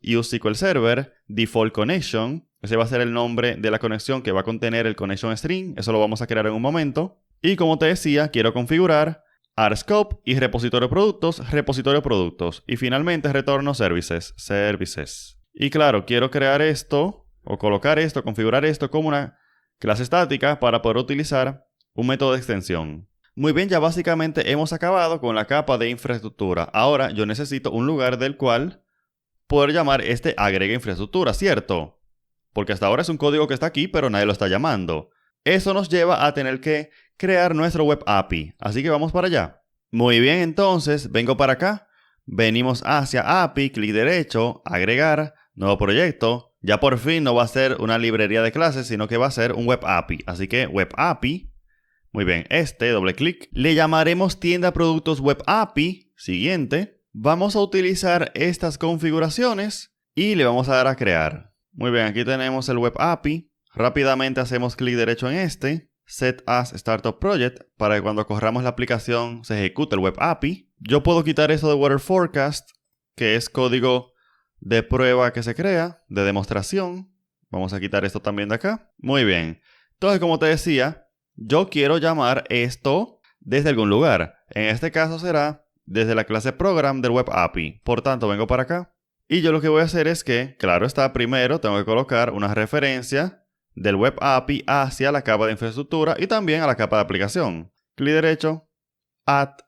use SQL Server, default connection. Ese va a ser el nombre de la conexión que va a contener el connection string, eso lo vamos a crear en un momento. Y como te decía, quiero configurar rscope y repositorio productos, y finalmente retorno services. Y claro, quiero crear esto, o colocar esto, configurar esto como una clase estática para poder utilizar un método de extensión. Muy bien, ya básicamente hemos acabado con la capa de infraestructura. Ahora yo necesito un lugar del cual poder llamar este agrega infraestructura, ¿cierto? Porque hasta ahora es un código que está aquí, pero nadie lo está llamando. Eso nos lleva a tener que crear nuestro web API. Así que vamos para allá. Muy bien, entonces vengo para acá. Venimos hacia API, clic derecho, agregar, nuevo proyecto. Ya por fin no va a ser una librería de clases, sino que va a ser un web API. Así que web API. Muy bien, doble clic. Le llamaremos tienda productos web API. Siguiente. Vamos a utilizar estas configuraciones y le vamos a dar a crear. Muy bien, aquí tenemos el web API. Rápidamente hacemos clic derecho en Set as Startup Project para que cuando corramos la aplicación se ejecute el web API. Yo puedo quitar eso de Weather Forecast, que es código de prueba que se crea, de demostración. Vamos a quitar esto también de acá. Muy bien. Entonces, como te decía, yo quiero llamar esto desde algún lugar. En este caso será desde la clase Program del Web API. Por tanto, vengo para acá. Y yo lo que voy a hacer es que, claro está, primero tengo que colocar una referencia del Web API hacia la capa de infraestructura y también a la capa de aplicación. Clic derecho, Add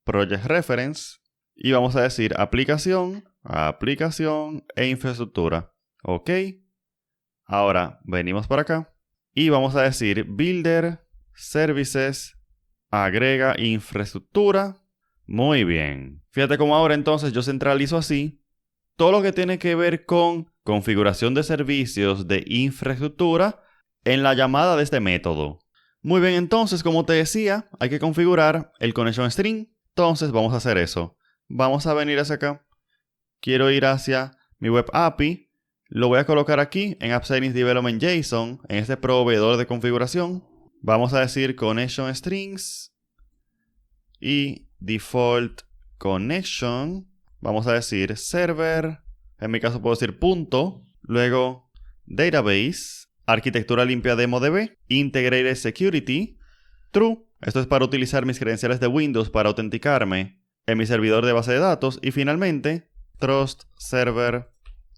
Project Reference. Y vamos a decir aplicación e infraestructura. Ok. Ahora venimos para acá y vamos a decir Builder, Services, agrega infraestructura. Muy bien. Fíjate cómo ahora entonces yo centralizo así todo lo que tiene que ver con configuración de servicios de infraestructura en la llamada de este método. Muy bien, entonces como te decía, hay que configurar el connection string. Entonces vamos a hacer eso. Vamos a venir hacia acá. Quiero ir hacia mi Web API. Lo voy a colocar aquí en App Settings Development JSON, en este proveedor de configuración. Vamos a decir Connection Strings y Default Connection. Vamos a decir Server. En mi caso puedo decir punto. Luego Database. Arquitectura limpia DemoDB. Integrated Security. True. Esto es para utilizar mis credenciales de Windows para autenticarme en mi servidor de base de datos. Y finalmente, Trust Server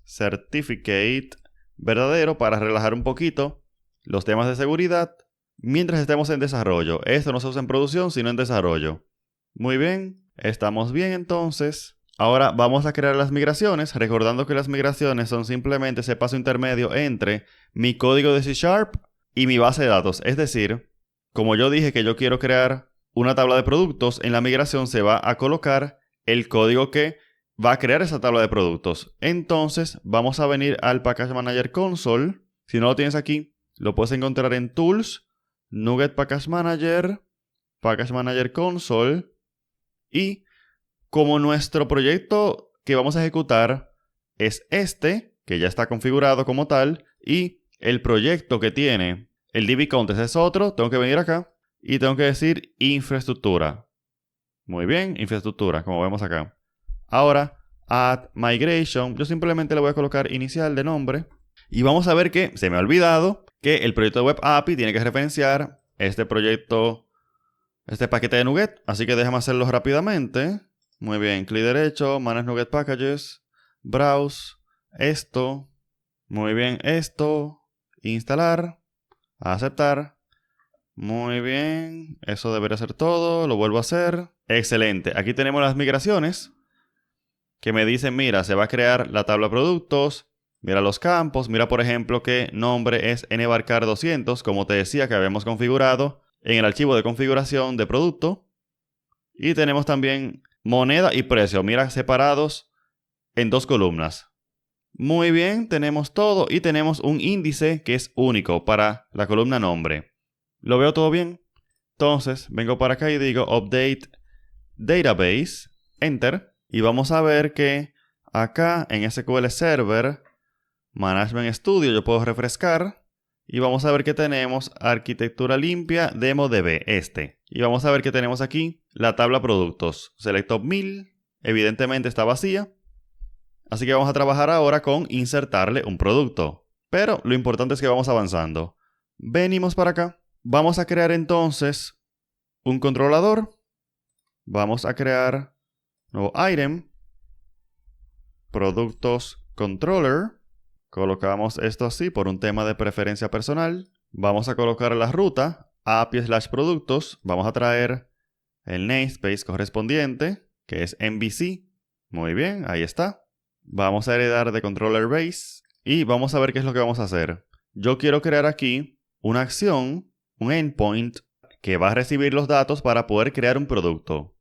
Certificate verdadero para relajar un poquito los temas de seguridad mientras estemos en desarrollo. Esto no se usa en producción, sino en desarrollo. Muy bien, estamos bien entonces. Ahora vamos a crear las migraciones, recordando que las migraciones son simplemente ese paso intermedio entre mi código de C# y mi base de datos. Es decir, como yo dije que yo quiero crear una tabla de productos, en la migración se va a colocar el código que va a crear esa tabla de productos. Entonces vamos a venir al Package Manager Console. Si no lo tienes aquí, lo puedes encontrar en Tools, NuGet Package Manager Console. Y como nuestro proyecto que vamos a ejecutar es este, que ya está configurado como tal, y el proyecto que tiene el DB Context es otro, tengo que venir acá y tengo que decir infraestructura. Muy bien, infraestructura, como vemos acá. Ahora, add migration, yo simplemente le voy a colocar inicial de nombre. Y vamos a ver que se me ha olvidado que el proyecto de Web API tiene que referenciar este proyecto, este paquete de NuGet. Así que déjame hacerlo rápidamente. Muy bien, clic derecho, Manage NuGet Packages, Browse, esto. Muy bien, esto, instalar, aceptar. Muy bien, eso debería ser todo, lo vuelvo a hacer. Excelente, aquí tenemos las migraciones que me dicen, mira, se va a crear la tabla de productos, mira los campos, mira por ejemplo que nombre es nbarcar200, como te decía que habíamos configurado en el archivo de configuración de producto. Y tenemos también moneda y precio, mira, separados en dos columnas. Muy bien, tenemos todo y tenemos un índice que es único para la columna nombre. ¿Lo veo todo bien? Entonces, vengo para acá y digo Update Database, Enter. Y vamos a ver que acá en SQL Server Management Studio yo puedo refrescar. Y vamos a ver que tenemos arquitectura limpia DemoDB, Y vamos a ver que tenemos aquí la tabla productos. Select Top 1000, evidentemente está vacía. Así que vamos a trabajar ahora con insertarle un producto. Pero lo importante es que vamos avanzando. Venimos para acá. Vamos a crear entonces un controlador. Vamos a crear nuevo item. Productos controller. Colocamos esto así por un tema de preferencia personal. Vamos a colocar la ruta API/productos. Vamos a traer el namespace correspondiente, que es MVC. Muy bien, ahí está. Vamos a heredar de controller base y vamos a ver qué es lo que vamos a hacer. Yo quiero crear aquí una acción, un endpoint, que va a recibir los datos para poder crear un producto.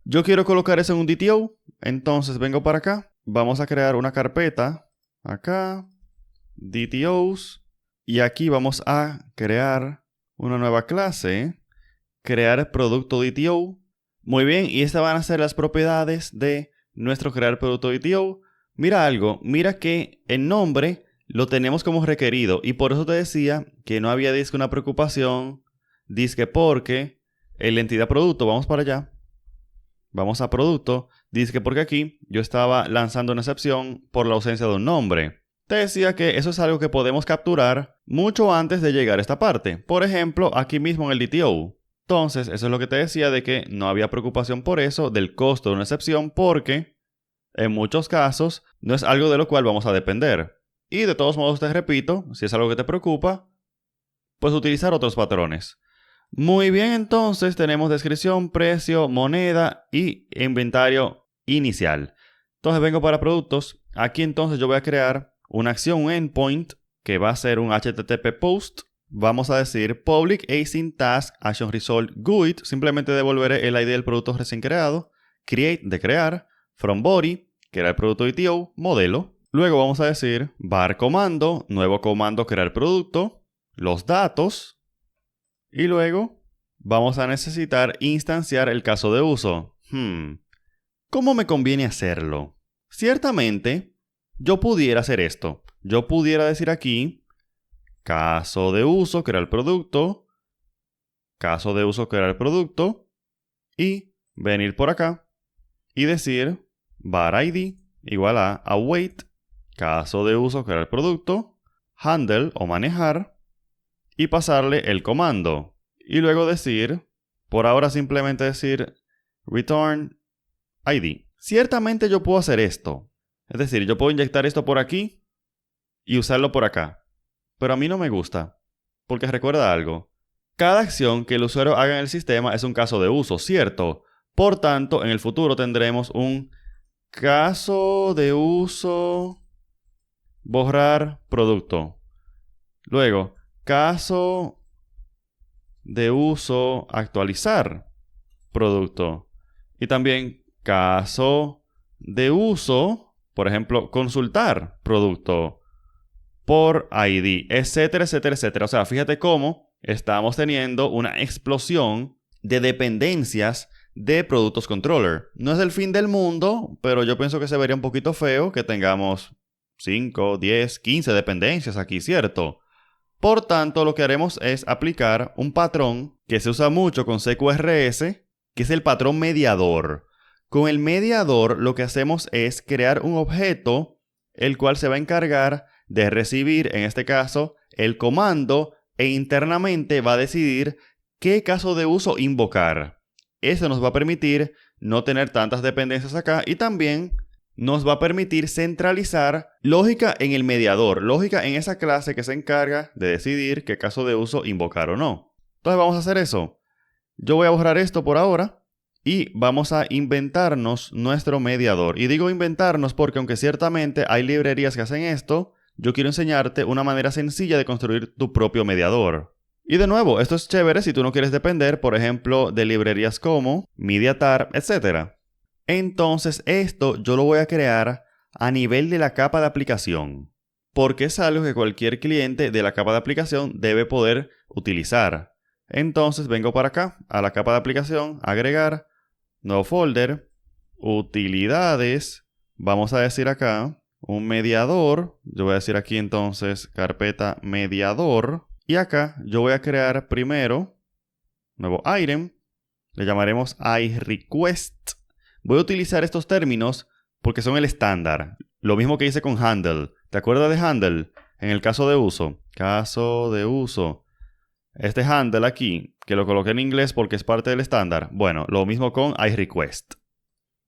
Yo quiero colocar eso en un DTO, entonces vengo para acá. Vamos a crear una carpeta, acá, DTOs, y aquí vamos a crear una nueva clase, crear producto DTO. Muy bien, y estas van a ser las propiedades de nuestro crear producto DTO. Mira algo, mira que el nombre lo tenemos como requerido y por eso te decía que no había una preocupación, porque en la entidad producto, vamos para allá, vamos a producto, porque aquí yo estaba lanzando una excepción por la ausencia de un nombre. Te decía que eso es algo que podemos capturar mucho antes de llegar a esta parte. Por ejemplo, aquí mismo en el DTO. Entonces, eso es lo que te decía de que no había preocupación por eso, del costo de una excepción, porque en muchos casos no es algo de lo cual vamos a depender. Y de todos modos te repito, si es algo que te preocupa, puedes utilizar otros patrones. Muy bien, entonces tenemos descripción, precio, moneda y inventario inicial. Entonces vengo para productos. Aquí entonces yo voy a crear una acción, un endpoint, que va a ser un HTTP post. Vamos a decir public async task action result GUID. Simplemente devolveré el ID del producto recién creado. Create de crear. From body, que era el producto ITO, modelo. Luego vamos a decir var comando, nuevo comando crear producto, los datos. Y luego vamos a necesitar instanciar el caso de uso. ¿Cómo me conviene hacerlo? Ciertamente, yo pudiera hacer esto. Yo pudiera decir aquí, caso de uso, crear producto, caso de uso, crear producto, y venir por acá y decir var ID igual a await, caso de uso, crear producto, handle o manejar, y pasarle el comando. Y luego decir, por ahora simplemente decir return ID. Ciertamente yo puedo hacer esto. Es decir, yo puedo inyectar esto por aquí y usarlo por acá. Pero a mí no me gusta. Porque recuerda algo. Cada acción que el usuario haga en el sistema es un caso de uso, ¿cierto? Por tanto, en el futuro tendremos un caso de uso borrar producto. Luego, caso de uso actualizar producto. Y también caso de uso, por ejemplo, consultar producto por ID, etcétera, etcétera, etcétera. O sea, fíjate cómo estamos teniendo una explosión de dependencias de productos controller. No es el fin del mundo, pero yo pienso que se vería un poquito feo que tengamos 5, 10, 15 dependencias aquí, ¿cierto? Por tanto, lo que haremos es aplicar un patrón que se usa mucho con CQRS, que es el patrón mediador. Con el mediador lo que hacemos es crear un objeto el cual se va a encargar de recibir, en este caso, el comando e internamente va a decidir qué caso de uso invocar. Eso nos va a permitir no tener tantas dependencias acá y también nos va a permitir centralizar lógica en el mediador, lógica en esa clase que se encarga de decidir qué caso de uso invocar o no. Entonces vamos a hacer eso. Yo voy a borrar esto por ahora y vamos a inventarnos nuestro mediador. Y digo inventarnos porque aunque ciertamente hay librerías que hacen esto, yo quiero enseñarte una manera sencilla de construir tu propio mediador. Y de nuevo, esto es chévere si tú no quieres depender, por ejemplo, de librerías como MediaTar, etc. Entonces esto yo lo voy a crear a nivel de la capa de aplicación, porque es algo que cualquier cliente de la capa de aplicación debe poder utilizar. Entonces vengo para acá, a la capa de aplicación, agregar, nuevo folder, utilidades, vamos a decir acá, un mediador, yo voy a decir aquí entonces carpeta mediador, y acá yo voy a crear primero, nuevo item, le llamaremos iRequest. Voy a utilizar estos términos porque son el estándar. Lo mismo que hice con handle. ¿Te acuerdas de handle? En el caso de uso. Caso de uso. Este handle aquí, que lo coloqué en inglés porque es parte del estándar. Bueno, lo mismo con iRequest.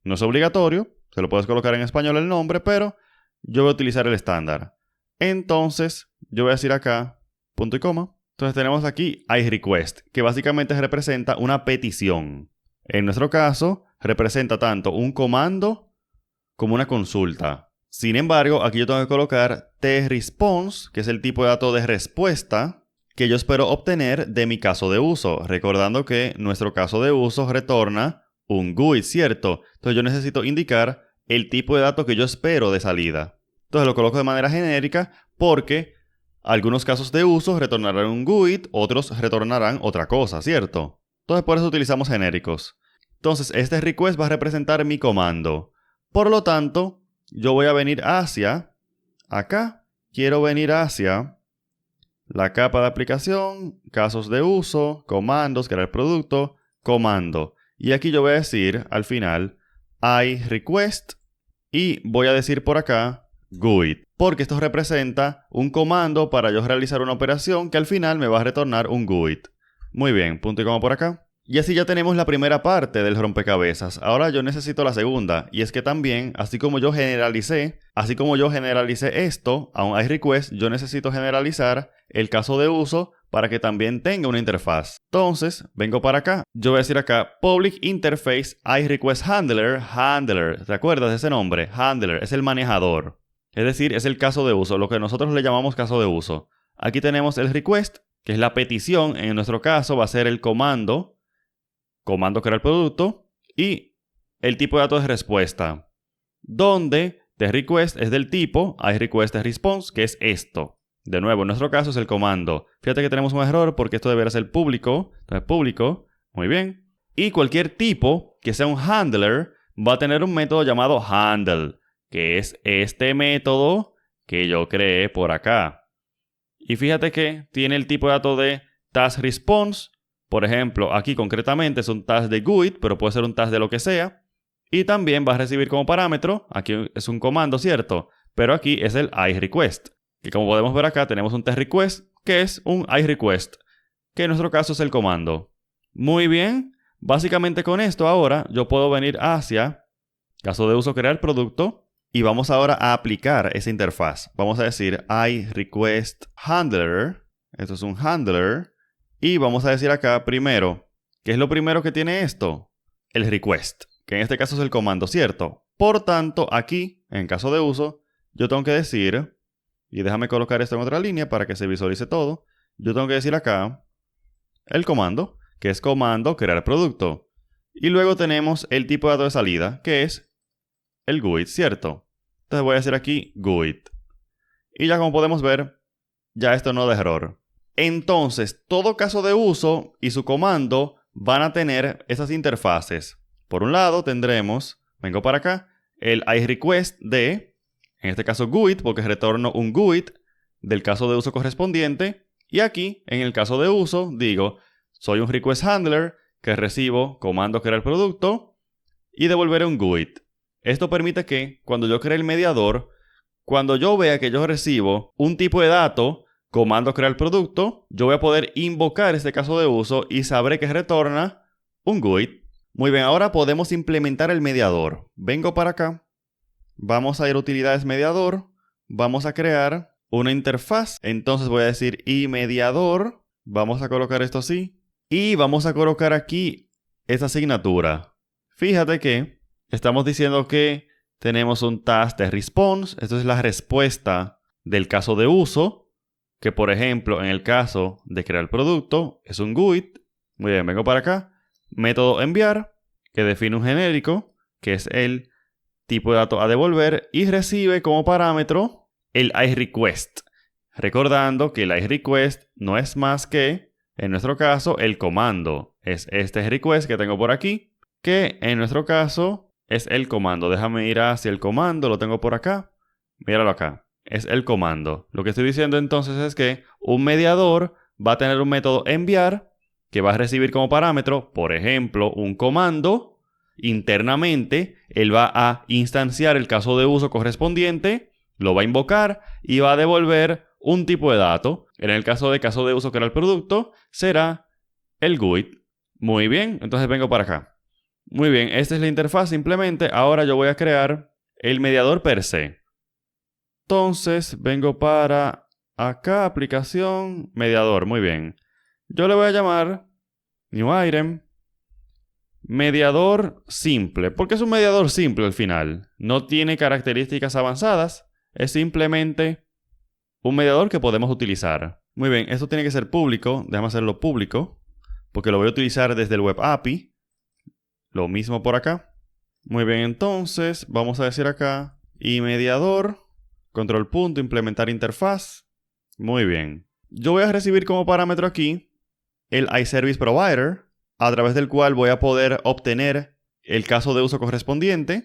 No es obligatorio. Se lo puedes colocar en español el nombre, pero yo voy a utilizar el estándar. Entonces, yo voy a decir acá, punto y coma. Entonces tenemos aquí iRequest, que básicamente representa una petición. En nuestro caso, representa tanto un comando como una consulta. Sin embargo, aquí yo tengo que colocar tResponse, que es el tipo de dato de respuesta que yo espero obtener de mi caso de uso. Recordando que nuestro caso de uso retorna un GUID, ¿cierto? Entonces yo necesito indicar el tipo de dato que yo espero de salida. Entonces lo coloco de manera genérica porque algunos casos de uso retornarán un GUID, otros retornarán otra cosa, ¿cierto? Entonces por eso utilizamos genéricos. Entonces este request va a representar mi comando. Por lo tanto, yo voy a venir hacia acá. Quiero venir hacia la capa de aplicación, casos de uso, comandos, crear producto, comando. Y aquí yo voy a decir al final iRequest y voy a decir por acá GUID, porque esto representa un comando para yo realizar una operación que al final me va a retornar un GUID. Muy bien, punto y coma por acá. Y así ya tenemos la primera parte del rompecabezas. Ahora yo necesito la segunda, y es que también, así como yo generalicé esto a un iRequest, yo necesito generalizar el caso de uso para que también tenga una interfaz. Entonces, vengo para acá. Yo voy a decir acá, Public Interface iRequest Handler, Handler. ¿Te acuerdas de ese nombre? Handler, es el manejador. Es decir, es el caso de uso, lo que nosotros le llamamos caso de uso. Aquí tenemos el request, que es la petición. En nuestro caso va a ser el comando crear producto, y el tipo de datos de respuesta, donde TheRequest es del tipo iRequestResponse, que es esto. De nuevo, en nuestro caso es el comando. Fíjate que tenemos un error porque esto debería ser público. Entonces, público, muy bien. Y cualquier tipo que sea un handler va a tener un método llamado handle, que es este método que yo creé por acá. Y fíjate que tiene el tipo de datos de taskResponse. Por ejemplo, aquí concretamente es un task de GUID, pero puede ser un task de lo que sea. Y también va a recibir como parámetro, aquí es un comando, ¿cierto? Pero aquí es el iRequest. Y como podemos ver acá, tenemos un testRequest, que es un iRequest, que en nuestro caso es el comando. Muy bien. Básicamente con esto ahora yo puedo venir hacia caso de uso crear producto. Y vamos ahora a aplicar esa interfaz. Vamos a decir iRequestHandler. Esto es un handler. Y vamos a decir acá primero, ¿qué es lo primero que tiene esto? El request, que en este caso es el comando, ¿cierto? Por tanto, aquí, en caso de uso, yo tengo que decir, y déjame colocar esto en otra línea para que se visualice todo. Yo tengo que decir acá el comando, que es comando crear producto. Y luego tenemos el tipo de dato de salida, que es el GUID, ¿cierto? Entonces voy a decir aquí GUID. Y ya como podemos ver, ya esto no da error. Entonces, todo caso de uso y su comando van a tener esas interfaces. Por un lado tendremos, vengo para acá, el iRequest de, en este caso GUID, porque retorno un GUID del caso de uso correspondiente. Y aquí, en el caso de uso, digo, soy un request handler que recibo comando crear producto y devolveré un GUID. Esto permite que, cuando yo cree el mediador, cuando yo vea que yo recibo un tipo de dato, comando crear producto, yo voy a poder invocar este caso de uso y sabré que retorna un GUID. Muy bien, ahora podemos implementar el mediador. Vengo para acá. Vamos a ir a utilidades mediador. Vamos a crear una interfaz. Entonces voy a decir iMediador. Vamos a colocar esto así. Y vamos a colocar aquí esta asignatura. Fíjate que estamos diciendo que tenemos un task de response. Esto es la respuesta del caso de uso. Que por ejemplo, en el caso de crear producto, es un GUID. Muy bien, vengo para acá. Método enviar, que define un genérico, que es el tipo de dato a devolver, y recibe como parámetro el iRequest. Recordando que el iRequest no es más que, en nuestro caso, el comando. Es este request que tengo por aquí, que en nuestro caso es el comando. Déjame ir hacia el comando, lo tengo por acá. Míralo acá. Es el comando. Lo que estoy diciendo entonces es que un mediador va a tener un método enviar que va a recibir como parámetro, por ejemplo, un comando. Internamente, él va a instanciar el caso de uso correspondiente, lo va a invocar y va a devolver un tipo de dato. En el caso de uso crear producto, será el GUID. Muy bien, entonces vengo para acá. Muy bien, esta es la interfaz simplemente. Ahora yo voy a crear el mediador per se. Entonces, vengo para acá, aplicación, mediador. Muy bien. Yo le voy a llamar New Item, mediador simple. Porque es un mediador simple al final. No tiene características avanzadas. Es simplemente un mediador que podemos utilizar. Muy bien, esto tiene que ser público. Déjame hacerlo público, porque lo voy a utilizar desde el Web API. Lo mismo por acá. Muy bien, entonces, vamos a decir acá, y mediador. Control punto, implementar interfaz. Muy bien. Yo voy a recibir como parámetro aquí el iService Provider, a través del cual voy a poder obtener el caso de uso correspondiente.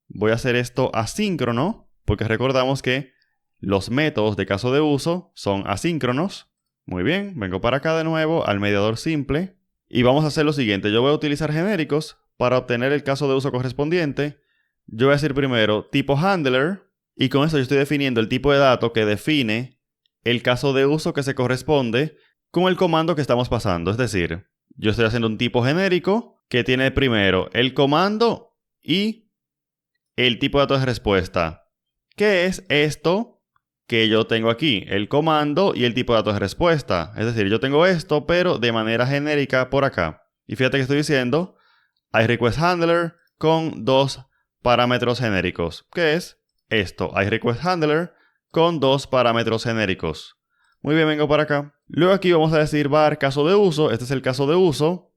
Voy a hacer esto asíncrono, porque recordamos que los métodos de caso de uso son asíncronos. Muy bien, vengo para acá de nuevo al mediador simple. Y vamos a hacer lo siguiente. Yo voy a utilizar genéricos para obtener el caso de uso correspondiente. Yo voy a decir primero tipo handler. Y con eso yo estoy definiendo el tipo de dato que define el caso de uso que se corresponde con el comando que estamos pasando. Es decir, yo estoy haciendo un tipo genérico que tiene primero el comando y el tipo de dato de respuesta. ¿Qué es esto que yo tengo aquí? El comando y el tipo de datos de respuesta. Es decir, yo tengo esto, pero de manera genérica por acá. Y fíjate que estoy diciendo iRequestHandler con dos parámetros genéricos. ¿Qué es esto? iRequestHandler con dos parámetros genéricos. Muy bien, vengo para acá. Luego aquí vamos a decir var caso de uso. Este es el caso de uso.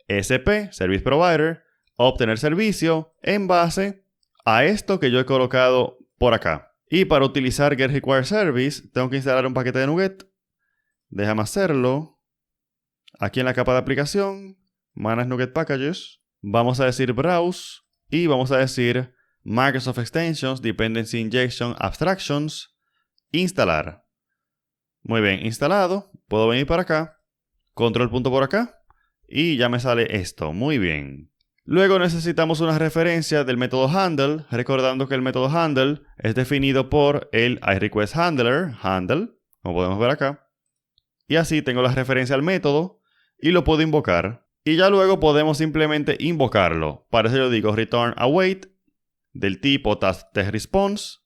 SP, Service Provider, obtener servicio en base a esto que yo he colocado por acá. Y para utilizar getRequireService, tengo que instalar un paquete de NuGet. Déjame hacerlo. Aquí en la capa de aplicación, Manage NuGet Packages. Vamos a decir Browse. Y vamos a decir Microsoft Extensions, Dependency Injection, Abstractions. Instalar. Muy bien, instalado. Puedo venir para acá. Control punto por acá. Y ya me sale esto. Muy bien. Luego necesitamos una referencia del método handle, recordando que el método handle es definido por el iRequestHandler, handle, como podemos ver acá. Y así tengo la referencia al método y lo puedo invocar. Y ya luego podemos simplemente invocarlo. Para eso yo digo return await del tipo taskTestResponse,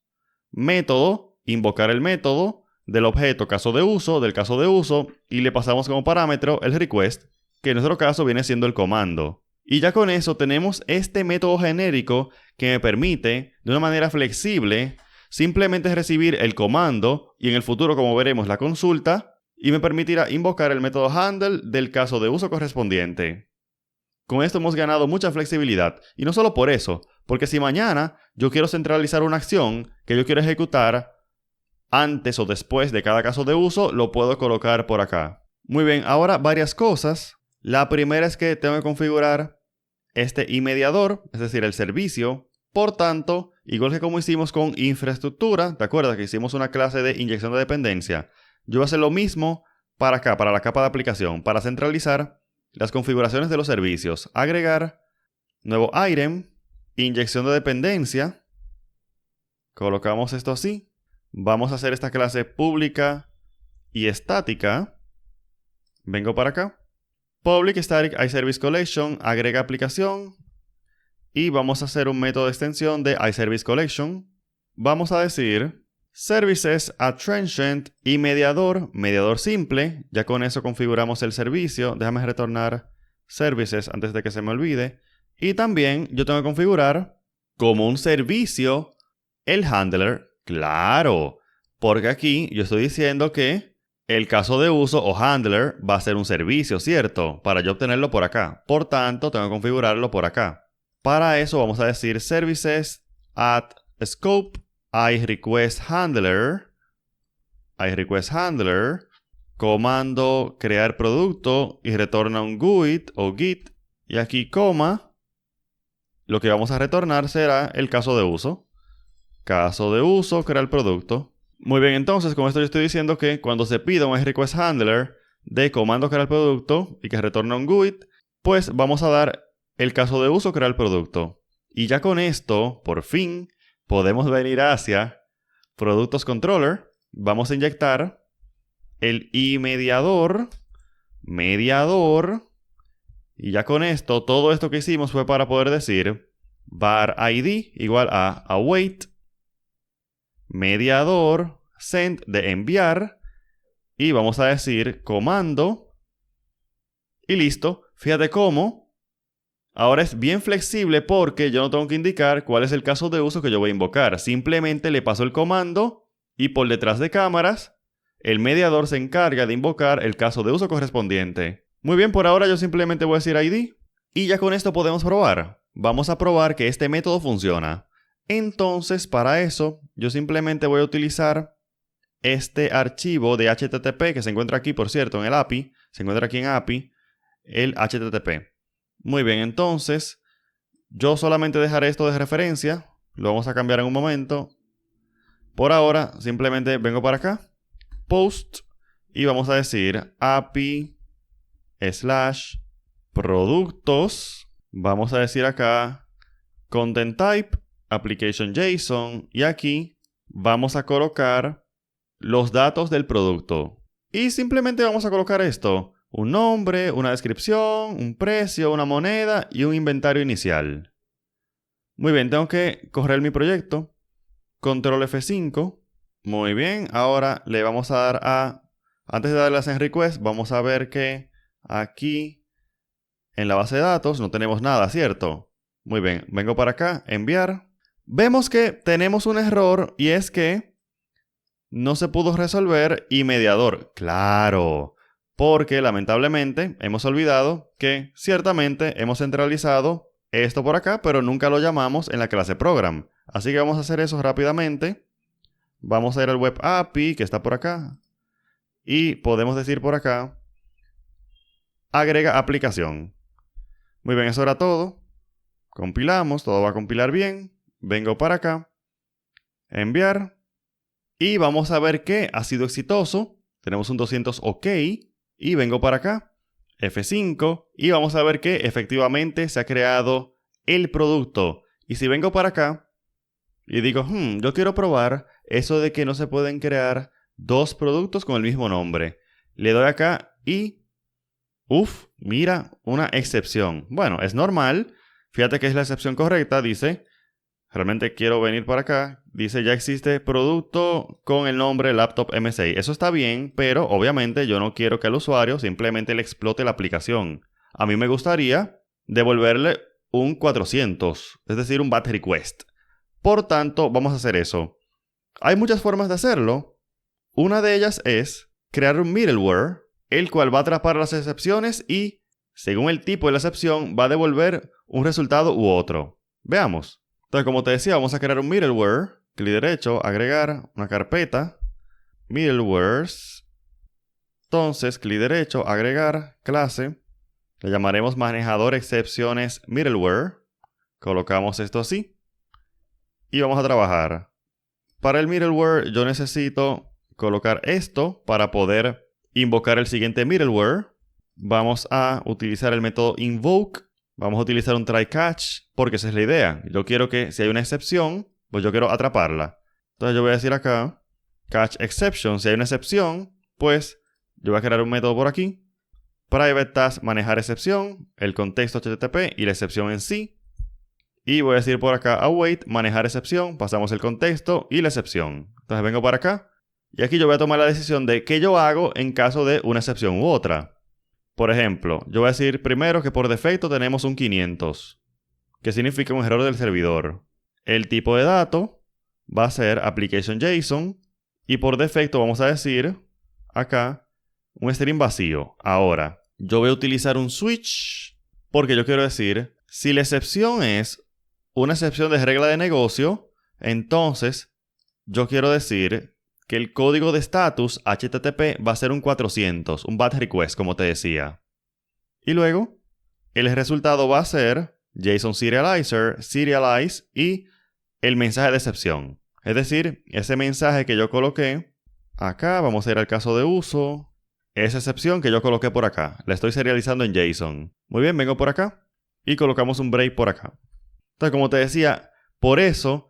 método, invocar el método del objeto caso de uso, del caso de uso, y le pasamos como parámetro el request, que en nuestro caso viene siendo el comando. Y ya con eso tenemos este método genérico que me permite, de una manera flexible, simplemente recibir el comando y en el futuro, como veremos, la consulta, y me permitirá invocar el método handle del caso de uso correspondiente. Con esto hemos ganado mucha flexibilidad. Y no solo por eso, porque si mañana yo quiero centralizar una acción que yo quiero ejecutar antes o después de cada caso de uso, lo puedo colocar por acá. Muy bien, ahora varias cosas. La primera es que tengo que configurar este mediador, es decir, el servicio. Por tanto, igual que como hicimos con infraestructura, ¿te acuerdas que hicimos una clase de inyección de dependencia? Yo voy a hacer lo mismo para acá, para la capa de aplicación, para centralizar las configuraciones de los servicios. Agregar, nuevo item, inyección de dependencia. Colocamos esto así. Vamos a hacer esta clase pública y estática. Vengo para acá. Public Static iService Collection, agrega aplicación. Y vamos a hacer un método de extensión de iService Collection. Vamos a decir Services at Transient y mediador, mediador simple. Ya con eso configuramos el servicio. Déjame retornar Services antes de que se me olvide. Y también yo tengo que configurar como un servicio el handler. Claro, porque aquí yo estoy diciendo que el caso de uso o handler va a ser un servicio, ¿cierto? Para yo obtenerlo por acá. Por tanto, tengo que configurarlo por acá. Para eso vamos a decir Services at Scope iRequestHandler, comando crear producto y retorna un GUID o GIT. Y aquí coma, lo que vamos a retornar será el caso de uso. Caso de uso, crear producto. Muy bien, entonces con esto yo estoy diciendo que cuando se pida un iRequestHandler de comando crear producto y que retorna un GUID, pues vamos a dar el caso de uso crear producto. Y ya con esto, por fin, podemos venir hacia Productos Controller. Vamos a inyectar el mediador. Y ya con esto, todo esto que hicimos fue para poder decir var id igual a await mediador send de enviar. Y vamos a decir comando. Y listo. Fíjate cómo ahora es bien flexible porque yo no tengo que indicar cuál es el caso de uso que yo voy a invocar. Simplemente le paso el comando y por detrás de cámaras, el mediador se encarga de invocar el caso de uso correspondiente. Muy bien, por ahora yo simplemente voy a decir ID y ya con esto podemos probar. Vamos a probar que este método funciona. Entonces, para eso, yo simplemente voy a utilizar este archivo de HTTP que se encuentra aquí, por cierto, en el API. Se encuentra aquí en API, el HTTP. Muy bien, entonces yo solamente dejaré esto de referencia. Lo vamos a cambiar en un momento. Por ahora, simplemente vengo para acá. Post. Y vamos a decir API/productos. Vamos a decir acá Content Type, Application JSON. Y aquí vamos a colocar los datos del producto. Y simplemente vamos a colocar esto. Un nombre, una descripción, un precio, una moneda y un inventario inicial. Muy bien, tengo que correr mi proyecto. Control F5. Muy bien, ahora le vamos a dar a... Antes de darle a Send Request, vamos a ver que aquí en la base de datos no tenemos nada, ¿cierto? Muy bien, vengo para acá, enviar. Vemos que tenemos un error y es que no se pudo resolver y mediador. ¡Claro! Porque lamentablemente hemos olvidado que ciertamente hemos centralizado esto por acá, pero nunca lo llamamos en la clase Program. Así que vamos a hacer eso rápidamente. Vamos a ir al Web API que está por acá. Y podemos decir por acá, agrega aplicación. Muy bien, eso era todo. Compilamos, todo va a compilar bien. Vengo para acá, enviar. Y vamos a ver que ha sido exitoso. Tenemos un 200 OK. Y vengo para acá, F5. Y vamos a ver que efectivamente se ha creado el producto. Y si vengo para acá y digo, yo quiero probar eso de que no se pueden crear dos productos con el mismo nombre. Le doy acá y... mira, una excepción. Bueno, es normal. Fíjate que es la excepción correcta. Dice... Realmente quiero venir para acá. Dice, ya existe producto con el nombre Laptop M6. Eso está bien, pero obviamente yo no quiero que al usuario simplemente le explote la aplicación. A mí me gustaría devolverle un 400, es decir, un bad request. Por tanto, vamos a hacer eso. Hay muchas formas de hacerlo. Una de ellas es crear un middleware, el cual va a atrapar las excepciones y, según el tipo de la excepción, va a devolver un resultado u otro. Veamos. Entonces, como te decía, vamos a crear un middleware. Clic derecho, agregar una carpeta. Middlewares. Entonces, clic derecho, agregar clase. Le llamaremos manejador excepciones middleware. Colocamos esto así. Y vamos a trabajar. Para el middleware yo necesito colocar esto para poder invocar el siguiente middleware. Vamos a utilizar el método invoke. Vamos a utilizar un try catch porque esa es la idea. Yo quiero que si hay una excepción, pues yo quiero atraparla. Entonces yo voy a decir acá, catch exception. Si hay una excepción, pues yo voy a crear un método por aquí. Private task manejar excepción, el contexto HTTP y la excepción en sí. Y voy a decir por acá await manejar excepción. Pasamos el contexto y la excepción. Entonces vengo para acá. Y aquí yo voy a tomar la decisión de qué yo hago en caso de una excepción u otra. Por ejemplo, yo voy a decir primero que por defecto tenemos un 500, que significa un error del servidor. El tipo de dato va a ser application.json y por defecto vamos a decir acá un string vacío. Ahora, yo voy a utilizar un switch porque yo quiero decir, si la excepción es una excepción de regla de negocio, entonces yo quiero decir que el código de status HTTP va a ser un 400, un bad request, como te decía. Y luego, el resultado va a ser JSON Serializer, serialize y el mensaje de excepción. Es decir, ese mensaje que yo coloqué acá, vamos a ir al caso de uso, esa excepción que yo coloqué por acá, la estoy serializando en JSON. Muy bien, vengo por acá y colocamos un break por acá. Entonces, como te decía, por eso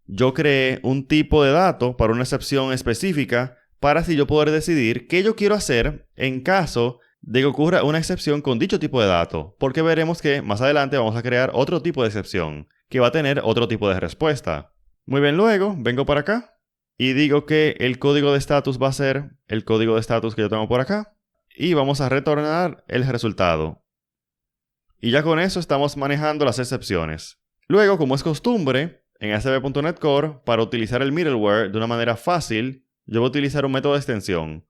yo creé un tipo de dato para una excepción específica para así yo poder decidir qué yo quiero hacer en caso de que ocurra una excepción con dicho tipo de dato. Porque veremos que más adelante vamos a crear otro tipo de excepción que va a tener otro tipo de respuesta. Muy bien, luego vengo para acá y digo que el código de status va a ser el código de status que yo tengo por acá y vamos a retornar el resultado. Y ya con eso estamos manejando las excepciones. Luego, como es costumbre, en ASP.NET Core, para utilizar el middleware de una manera fácil, yo voy a utilizar un método de extensión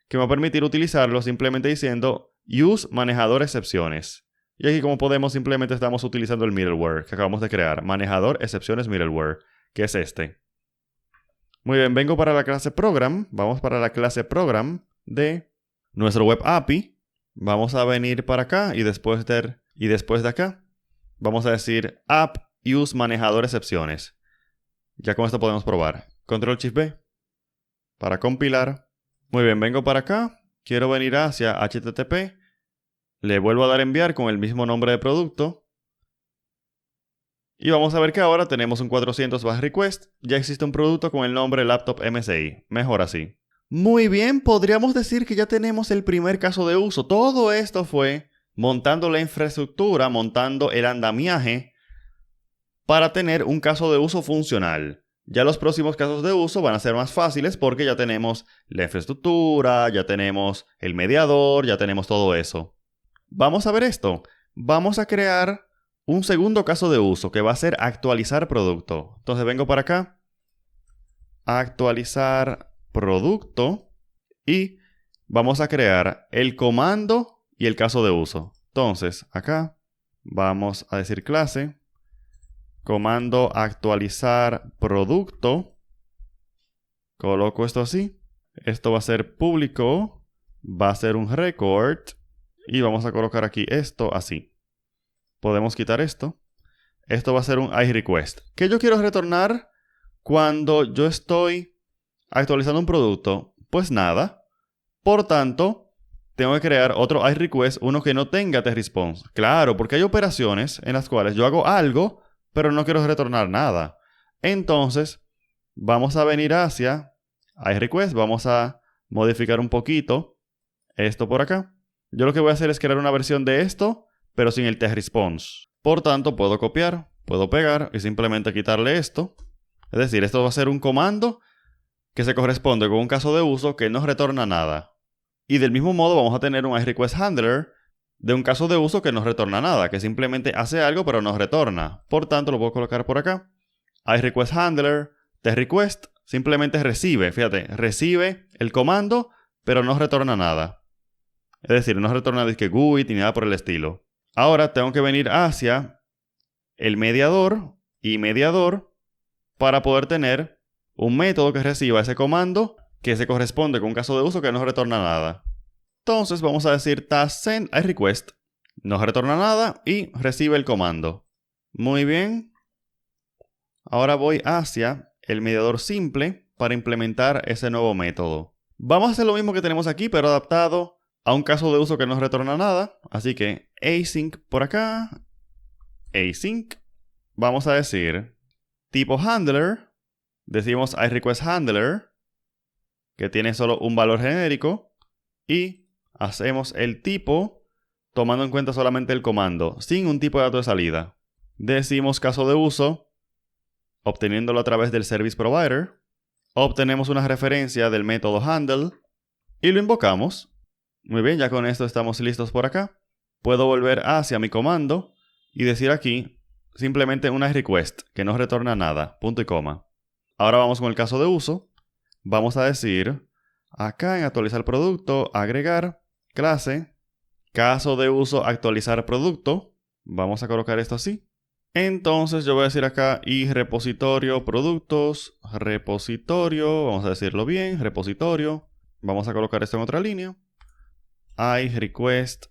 que me va a permitir utilizarlo simplemente diciendo use manejador excepciones. Y aquí, como podemos, simplemente estamos utilizando el middleware que acabamos de crear, manejador excepciones middleware, que es este. Muy bien, vengo para la clase program. Vamos para la clase program de nuestro web API. Vamos a venir para acá y después de acá vamos a decir app use manejador excepciones. Ya con esto podemos probar. Control Shift B para compilar. Muy bien, vengo para acá. Quiero venir hacia HTTP. Le vuelvo a dar enviar con el mismo nombre de producto. Y vamos a ver que ahora tenemos un 400 bajo request. Ya existe un producto con el nombre Laptop MSI. Mejor así. Muy bien, podríamos decir que ya tenemos el primer caso de uso. Todo esto fue montando la infraestructura, montando el andamiaje para tener un caso de uso funcional. Ya los próximos casos de uso van a ser más fáciles porque ya tenemos la infraestructura, ya tenemos el mediador, ya tenemos todo eso. Vamos a ver esto. Vamos a crear un segundo caso de uso que va a ser actualizar producto. Entonces vengo para acá, actualizar producto y vamos a crear el comando y el caso de uso. Entonces acá vamos a decir clase, comando actualizar producto. Coloco esto así. Esto va a ser público, va a ser un record y vamos a colocar aquí esto así. Podemos quitar esto. Esto va a ser un iRequest. ¿Qué yo quiero retornar cuando yo estoy actualizando un producto? Pues nada. Por tanto, tengo que crear otro iRequest, uno que no tenga tResponse. Claro, porque hay operaciones en las cuales yo hago algo, pero no quiero retornar nada. Entonces, vamos a venir hacia iRequest. Vamos a modificar un poquito esto por acá. Yo lo que voy a hacer es crear una versión de esto, pero sin el tResponse. Por tanto, puedo copiar, puedo pegar y simplemente quitarle esto. Es decir, esto va a ser un comando que se corresponde con un caso de uso que no retorna nada. Y del mismo modo vamos a tener un iRequest handler de un caso de uso que no retorna nada, que simplemente hace algo pero no retorna. Por tanto, lo puedo colocar por acá. iRequest handler, tRequest, simplemente recibe, fíjate, recibe el comando pero no retorna nada. Es decir, no retorna disque GUID ni nada por el estilo. Ahora tengo que venir hacia el mediador y mediador para poder tener un método que reciba ese comando que se corresponde con un caso de uso que no retorna nada. Entonces vamos a decir task send iRequest, no retorna nada y recibe el comando. Muy bien. Ahora voy hacia el mediador simple para implementar ese nuevo método. Vamos a hacer lo mismo que tenemos aquí, pero adaptado a un caso de uso que no retorna nada. Así que async por acá, async. Vamos a decir tipo handler. Decimos iRequest handler, que tiene solo un valor genérico. Y hacemos el tipo tomando en cuenta solamente el comando, sin un tipo de dato de salida. Decimos caso de uso, obteniéndolo a través del service provider. Obtenemos una referencia del método handle y lo invocamos. Muy bien, ya con esto estamos listos por acá. Puedo volver hacia mi comando y decir aquí simplemente una request que no retorna nada, punto y coma. Ahora vamos con el caso de uso. Vamos a decir acá en actualizar producto, agregar clase, caso de uso actualizar producto. Vamos a colocar esto así. Entonces yo voy a decir acá y repositorio productos, repositorio, vamos a decirlo bien, repositorio. Vamos a colocar esto en otra línea. iRequest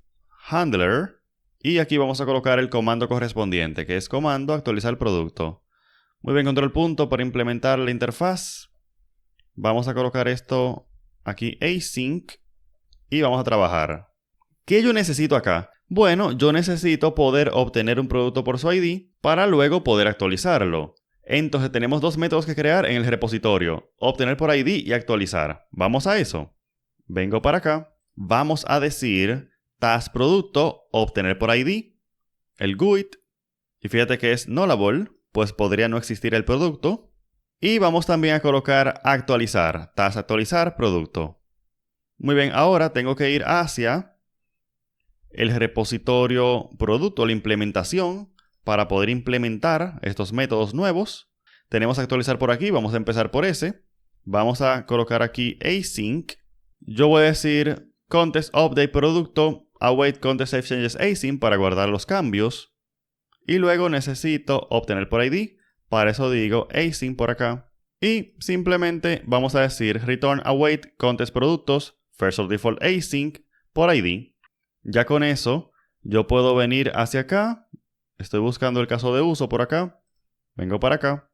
handler. Y aquí vamos a colocar el comando correspondiente, que es comando actualizar producto. Muy bien, control punto para implementar la interfaz. Vamos a colocar esto aquí async y vamos a trabajar. ¿Qué yo necesito acá? Bueno, yo necesito poder obtener un producto por su ID para luego poder actualizarlo. Entonces tenemos dos métodos que crear en el repositorio: obtener por ID y actualizar. Vamos a eso. Vengo para acá. Vamos a decir task producto obtener por ID, el GUID. Y fíjate que es nullable, pues podría no existir el producto. Y vamos también a colocar actualizar, task actualizar producto. Muy bien, ahora tengo que ir hacia el repositorio producto, la implementación, para poder implementar estos métodos nuevos. Tenemos que actualizar por aquí, vamos a empezar por ese. Vamos a colocar aquí async. Yo voy a decir contest update producto, await contest save changes async para guardar los cambios. Y luego necesito obtener por ID. Para eso digo async por acá. Y simplemente vamos a decir return await contest productos first of default async por ID. Ya con eso yo puedo venir hacia acá. Estoy buscando el caso de uso por acá. Vengo para acá.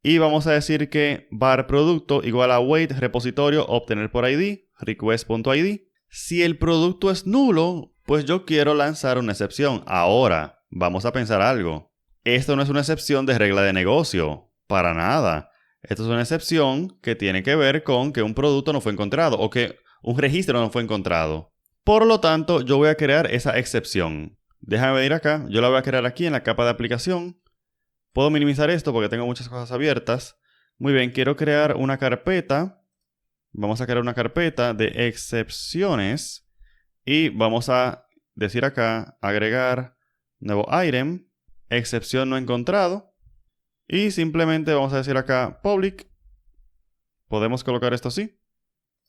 Y vamos a decir que var producto igual a await repositorio obtener por ID request.id. Si el producto es nulo, pues yo quiero lanzar una excepción. Ahora, vamos a pensar algo. esto no es una excepción de regla de negocio, para nada. Esto es una excepción que tiene que ver con que un producto no fue encontrado o que un registro no fue encontrado. Por lo tanto, yo voy a crear esa excepción. Déjame venir acá, yo la voy a crear aquí en la capa de aplicación. Puedo minimizar esto porque tengo muchas cosas abiertas. Muy bien, quiero crear una carpeta. Vamos a crear una carpeta de excepciones. Y vamos a decir acá, agregar nuevo item, excepción no encontrado. Y simplemente vamos a decir acá, public. Podemos colocar esto así.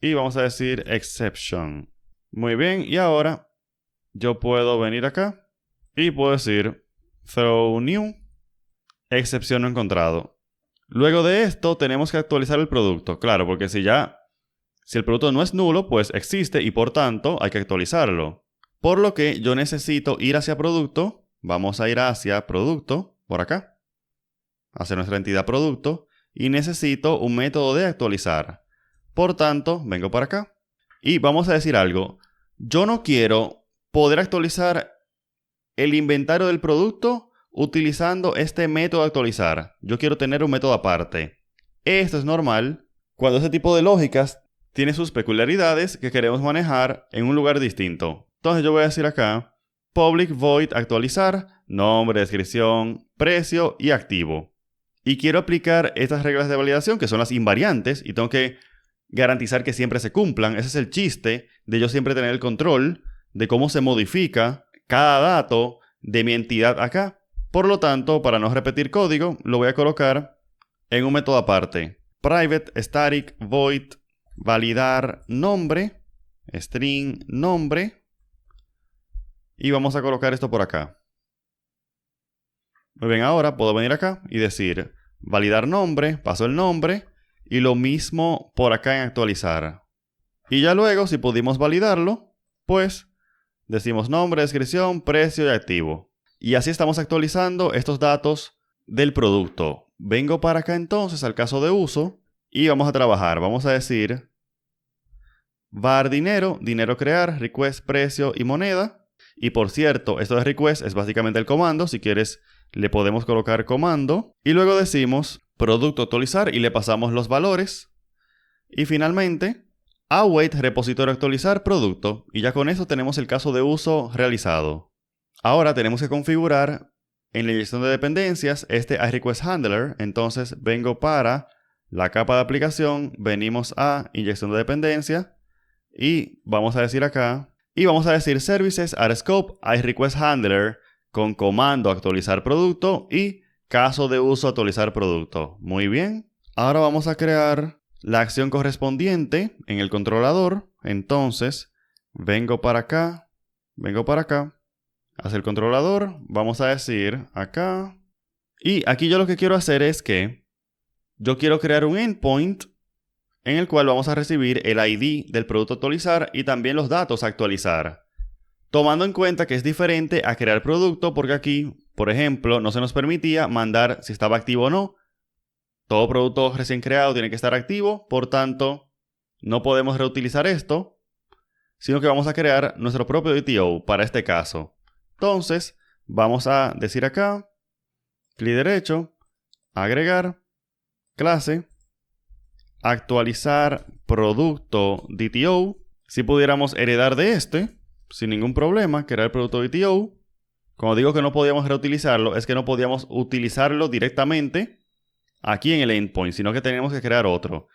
Y vamos a decir exception. Muy bien, y ahora yo puedo venir acá y puedo decir throw new, excepción no encontrado. Luego de esto tenemos que actualizar el producto. Claro, porque si el producto no es nulo, pues existe y por tanto hay que actualizarlo. Por lo que yo necesito ir hacia producto. Vamos a ir hacia producto, por acá. Hacia nuestra entidad producto. Y necesito un método de actualizar. Por tanto, vengo para acá. Y vamos a decir algo. Yo no quiero poder actualizar el inventario del producto utilizando este método de actualizar. Yo quiero tener un método aparte. Esto es normal cuando este tipo de lógicas tiene sus peculiaridades que queremos manejar en un lugar distinto. Entonces yo voy a decir acá, public void actualizar, nombre, descripción, precio y activo. Y quiero aplicar estas reglas de validación que son las invariantes y tengo que garantizar que siempre se cumplan. Ese es el chiste de yo siempre tener el control de cómo se modifica cada dato de mi entidad acá. Por lo tanto, para no repetir código, lo voy a colocar en un método aparte. Private static void validar nombre, string nombre, y vamos a colocar esto por acá. Muy bien, ahora puedo venir acá y decir validar nombre, paso el nombre, y lo mismo por acá en actualizar. Y ya luego, si pudimos validarlo, pues decimos nombre, descripción, precio y activo. Y así estamos actualizando estos datos del producto. Vengo para acá entonces al caso de uso y vamos a trabajar. Vamos a decir var dinero, dinero crear, request, precio y moneda. Y por cierto, esto de request es básicamente el comando. Si quieres, le podemos colocar comando. Y luego decimos producto actualizar y le pasamos los valores. Y finalmente, await repositorio actualizar producto. Y ya con eso tenemos el caso de uso realizado. Ahora tenemos que configurar en la inyección de dependencias este iRequestHandler. Entonces vengo para la capa de aplicación, venimos a inyección de dependencia y vamos a decir acá, y vamos a decir services at scope iRequestHandler con comando actualizar producto y caso de uso actualizar producto. Muy bien. Ahora vamos a crear la acción correspondiente en el controlador. Entonces vengo para acá, hacia el controlador, vamos a decir acá. Y aquí yo lo que quiero hacer es que yo quiero crear un endpoint en el cual vamos a recibir el ID del producto actualizar y también los datos a actualizar. Tomando en cuenta que es diferente a crear producto porque aquí, por ejemplo, no se nos permitía mandar si estaba activo o no. Todo producto recién creado tiene que estar activo, por tanto, no podemos reutilizar esto, sino que vamos a crear nuestro propio DTO para este caso. Entonces, vamos a decir acá, clic derecho, agregar, clase, actualizar producto DTO. Si pudiéramos heredar de este, sin ningún problema, crear el producto DTO. Como digo que no podíamos reutilizarlo, es que no podíamos utilizarlo directamente aquí en el endpoint, sino que teníamos que crear otro.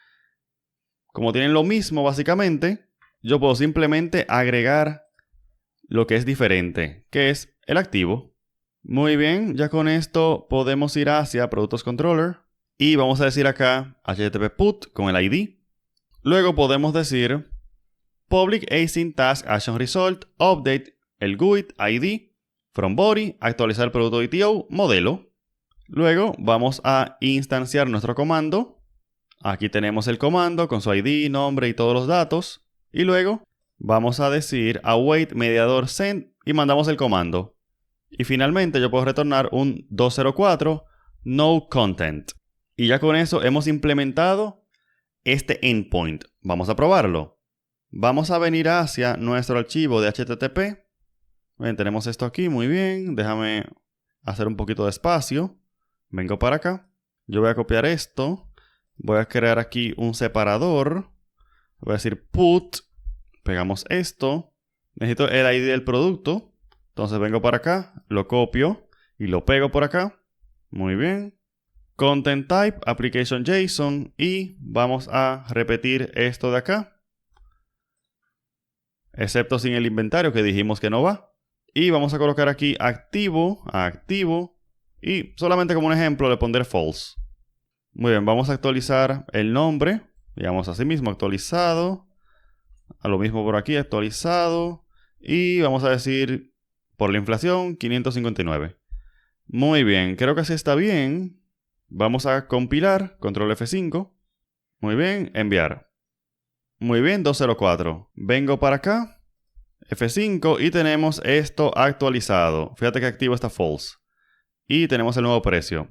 Como tienen lo mismo básicamente, yo puedo simplemente agregar lo que es diferente, que es el activo. Muy bien, ya con esto podemos ir hacia Productos Controller y vamos a decir acá HTTP put con el ID. Luego podemos decir public async task action result update el GUID ID from body actualizar producto DTO modelo. Luego vamos a instanciar nuestro comando. Aquí tenemos el comando con su ID, nombre y todos los datos. Y luego vamos a decir await mediador send y mandamos el comando. Y finalmente yo puedo retornar un 204 no content. Y ya con eso hemos implementado este endpoint. Vamos a probarlo. Vamos a venir hacia nuestro archivo de HTTP. Bien, tenemos esto aquí, muy bien. Déjame hacer un poquito de espacio. Vengo para acá. Yo voy a copiar esto. Voy a crear aquí un separador. Voy a decir put. Pegamos esto. Necesito el ID del producto. Entonces vengo para acá, lo copio y lo pego por acá. Muy bien. Content type, application JSON. Y vamos a repetir esto de acá. Excepto sin el inventario que dijimos que no va. Y vamos a colocar aquí activo a activo. Y solamente como un ejemplo le pondré false. Muy bien, vamos a actualizar el nombre. Digamos así mismo, actualizado. A lo mismo por aquí, actualizado. Y vamos a decir, por la inflación, 559. Muy bien, creo que así está bien. Vamos a compilar, control F5. Muy bien, enviar. Muy bien, 204. Vengo para acá, F5, y tenemos esto actualizado. Fíjate que activo está false. Y tenemos el nuevo precio.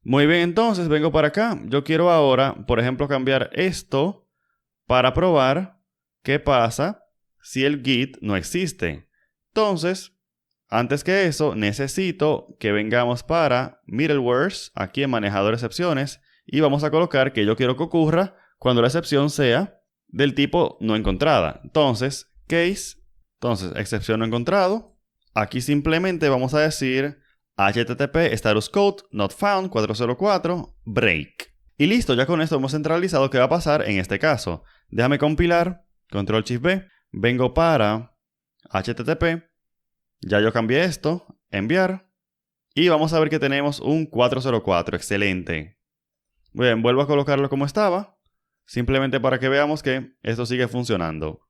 Muy bien, entonces vengo para acá. Yo quiero ahora, por ejemplo, cambiar esto para probar qué pasa si el Git no existe. Entonces, antes que eso, necesito que vengamos para middlewares, aquí en manejador de excepciones, y vamos a colocar que yo quiero que ocurra cuando la excepción sea del tipo no encontrada. Entonces, case, excepción no encontrado. Aquí simplemente vamos a decir HTTP status code not found 404 break. Y listo, ya con esto hemos centralizado qué va a pasar en este caso. Déjame compilar, control shift B, vengo para HTTP, ya yo cambié esto, enviar, y vamos a ver que tenemos un 404, excelente. Muy bien, vuelvo a colocarlo como estaba, simplemente para que veamos que esto sigue funcionando.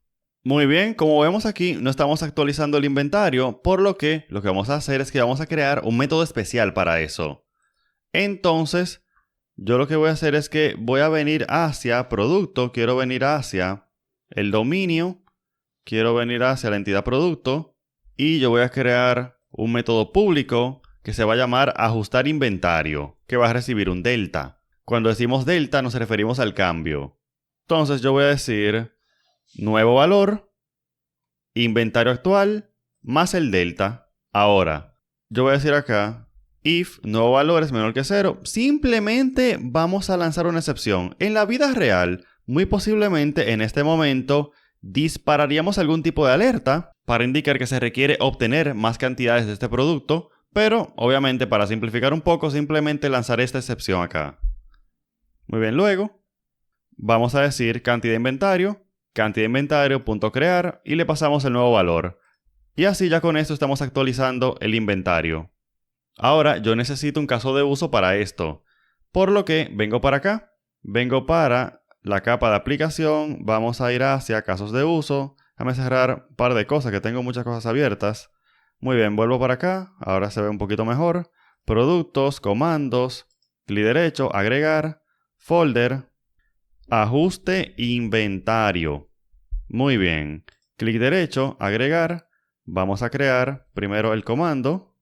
Muy bien, como vemos aquí, no estamos actualizando el inventario, por lo que vamos a hacer es que vamos a crear un método especial para eso. Entonces, yo lo que voy a hacer es que voy a venir hacia producto, quiero venir hacia el dominio, quiero venir hacia la entidad producto, y yo voy a crear un método público que se va a llamar ajustar inventario, que va a recibir un delta. Cuando decimos delta nos referimos al cambio. Entonces yo voy a decir nuevo valor, inventario actual, más el delta. Ahora, yo voy a decir acá, if nuevo valor es menor que 0, simplemente vamos a lanzar una excepción. En la vida real, muy posiblemente en este momento, dispararíamos algún tipo de alerta para indicar que se requiere obtener más cantidades de este producto, pero obviamente para simplificar un poco, simplemente lanzaré esta excepción acá. Muy bien, luego vamos a decir cantidad de inventario.crear y le pasamos el nuevo valor. Y así ya con esto estamos actualizando el inventario. Ahora yo necesito un caso de uso para esto, por lo que vengo para acá, vengo para la capa de aplicación, vamos a ir hacia casos de uso. Déjame cerrar un par de cosas que tengo muchas cosas abiertas. Muy bien, vuelvo para acá, ahora se ve un poquito mejor. Productos, comandos, clic derecho, agregar, folder, ajuste inventario. Muy bien, clic derecho, agregar, vamos a crear primero el comando.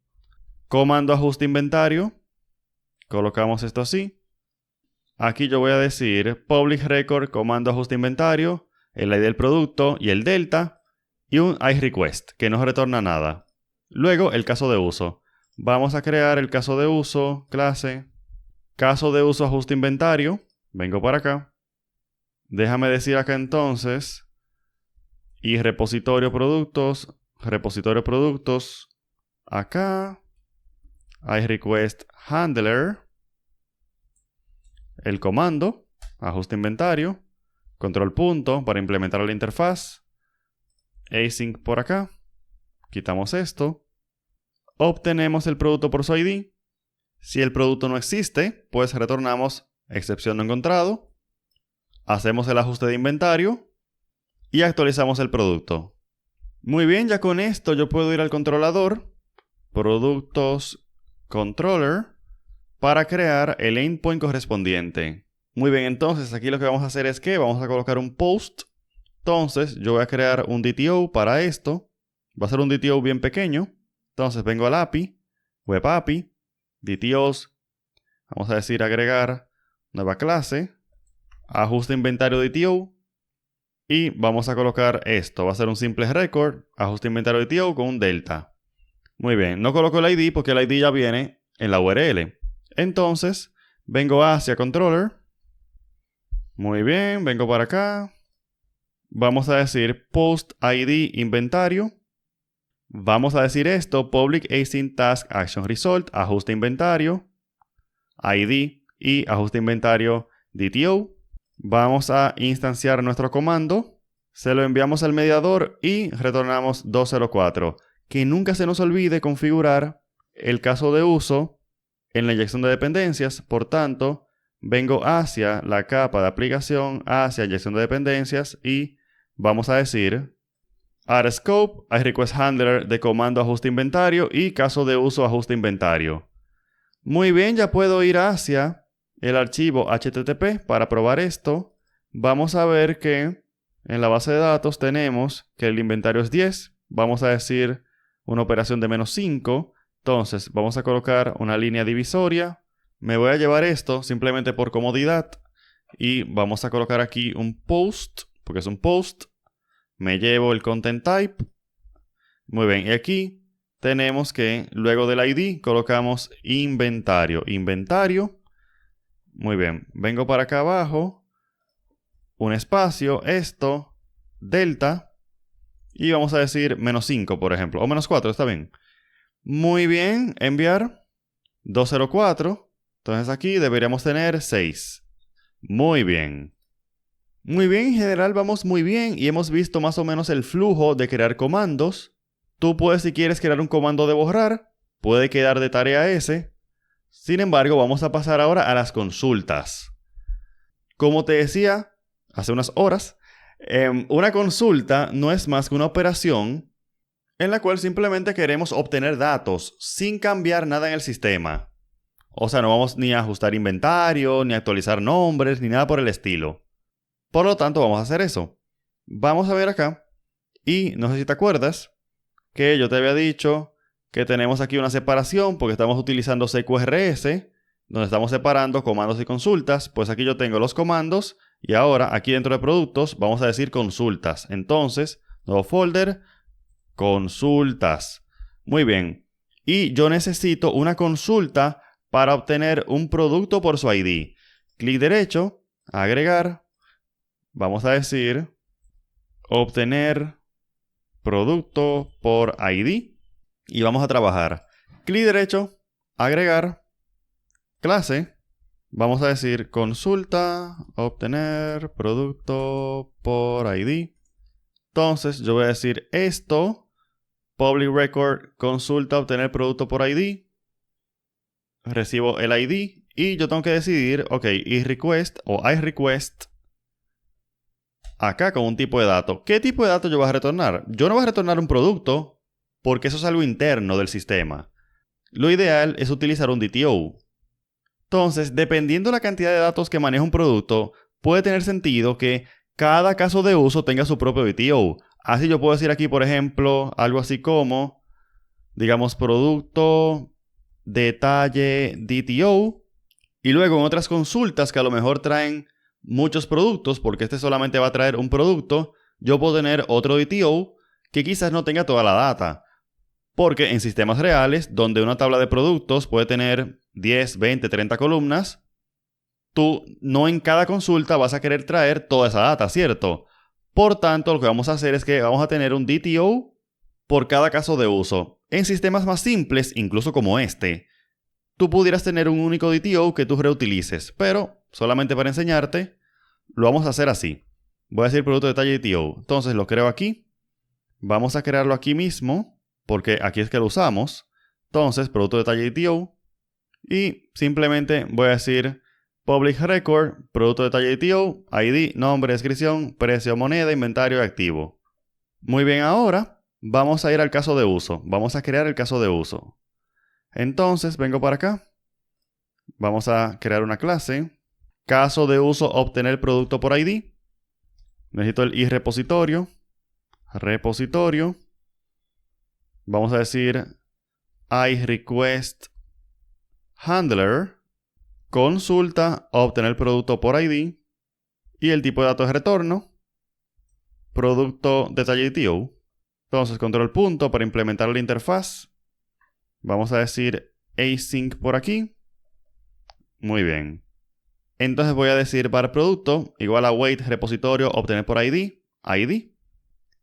Comando ajuste inventario. Colocamos esto así. Aquí yo voy a decir public record comando ajuste inventario, el ID del producto y el delta, y un iRequest que no retorna nada. Luego el caso de uso. Vamos a crear el caso de uso, clase, caso de uso ajuste inventario. Vengo para acá. Déjame decir acá entonces, y repositorio productos, acá. iRequest handler, el comando, ajuste inventario, control punto para implementar la interfaz, async por acá, quitamos esto, obtenemos el producto por su ID, si el producto no existe, pues retornamos excepción no encontrado, hacemos el ajuste de inventario y actualizamos el producto. Muy bien, ya con esto yo puedo ir al controlador, productos, controller, para crear el endpoint correspondiente. Muy bien, entonces aquí lo que vamos a hacer es que vamos a colocar un post. Entonces yo voy a crear un DTO para esto. Va a ser un DTO bien pequeño. Entonces vengo al API, Web API, DTOs. Vamos a decir agregar nueva clase, ajuste inventario DTO. Y vamos a colocar esto. Va a ser un simple record, ajuste inventario DTO con un delta. Muy bien, no coloco el ID porque el ID ya viene en la URL. Entonces, vengo hacia controller. Muy bien, vengo para acá. Vamos a decir post ID inventario. Vamos a decir esto, public async task action result, ajuste inventario, ID y ajuste inventario DTO. Vamos a instanciar nuestro comando. Se lo enviamos al mediador y retornamos 204. Que nunca se nos olvide configurar el caso de uso en la inyección de dependencias. Por tanto, vengo hacia la capa de aplicación, hacia inyección de dependencias y vamos a decir add scope, iRequest handler de comando ajuste inventario y caso de uso ajuste inventario. Muy bien, ya puedo ir hacia el archivo HTTP para probar esto. Vamos a ver que en la base de datos tenemos que el inventario es 10. Vamos a decir una operación de -5. Entonces vamos a colocar una línea divisoria. Me voy a llevar esto simplemente por comodidad. Y vamos a colocar aquí un post, porque es un post. Me llevo el content type. Muy bien, y aquí tenemos que luego del ID colocamos inventario. Inventario. Muy bien, vengo para acá abajo. Un espacio, esto, delta. Y vamos a decir -5, por ejemplo. O -4, está bien. Muy bien, enviar 204. Entonces aquí deberíamos tener 6. Muy bien. Muy bien, en general vamos muy bien y hemos visto más o menos el flujo de crear comandos. Tú puedes, si quieres crear un comando de borrar, puede quedar de tarea ese. Sin embargo, vamos a pasar ahora a las consultas. Como te decía hace unas horas, una consulta no es más que una operación en la cual simplemente queremos obtener datos sin cambiar nada en el sistema. O sea, no vamos ni a ajustar inventario, ni a actualizar nombres, ni nada por el estilo. Por lo tanto, vamos a hacer eso. Vamos a ver acá. Y no sé si te acuerdas que yo te había dicho que tenemos aquí una separación porque estamos utilizando CQRS, donde estamos separando comandos y consultas. Pues aquí yo tengo los comandos y ahora aquí dentro de productos vamos a decir consultas. Entonces, nuevo folder, consultas. Muy bien. Y yo necesito una consulta para obtener un producto por su ID. Clic derecho, agregar. Vamos a decir obtener producto por ID. Y vamos a trabajar. Clic derecho, agregar, clase. Vamos a decir consulta, obtener producto por ID. Entonces yo voy a decir esto, public record, consulta, obtener producto por ID. Recibo el ID y yo tengo que decidir, ok, isRequest o iRequest acá con un tipo de dato. ¿Qué tipo de dato yo voy a retornar? Yo no voy a retornar un producto porque eso es algo interno del sistema. Lo ideal es utilizar un DTO. Entonces, dependiendo de la cantidad de datos que maneja un producto, puede tener sentido que cada caso de uso tenga su propio DTO. Así yo puedo decir aquí, por ejemplo, algo así como, digamos, producto, detalle, DTO. Y luego en otras consultas que a lo mejor traen muchos productos, porque este solamente va a traer un producto, yo puedo tener otro DTO que quizás no tenga toda la data. Porque en sistemas reales, donde una tabla de productos puede tener 10, 20, 30 columnas, tú no en cada consulta vas a querer traer toda esa data, ¿cierto? Por tanto, lo que vamos a hacer es que vamos a tener un DTO por cada caso de uso. En sistemas más simples, incluso como este, tú pudieras tener un único DTO que tú reutilices, pero solamente para enseñarte, lo vamos a hacer así. Voy a decir producto detalle DTO. Entonces lo creo aquí. Vamos a crearlo aquí mismo, porque aquí es que lo usamos. Entonces, producto detalle DTO. Y simplemente voy a decir public record, producto detalle DTO, ID, nombre, descripción, precio, moneda, inventario activo. Muy bien, ahora vamos a ir al caso de uso. Vamos a crear el caso de uso. Entonces, vengo para acá. Vamos a crear una clase. Caso de uso, obtener producto por ID. Necesito el iRepositorio. Repositorio. Vamos a decir iRequest handler. Consulta, obtener producto por ID. Y el tipo de datos de retorno. Producto detalle DTO. Entonces, control punto para implementar la interfaz. Vamos a decir async por aquí. Muy bien. Entonces voy a decir var producto igual a wait repositorio obtener por ID.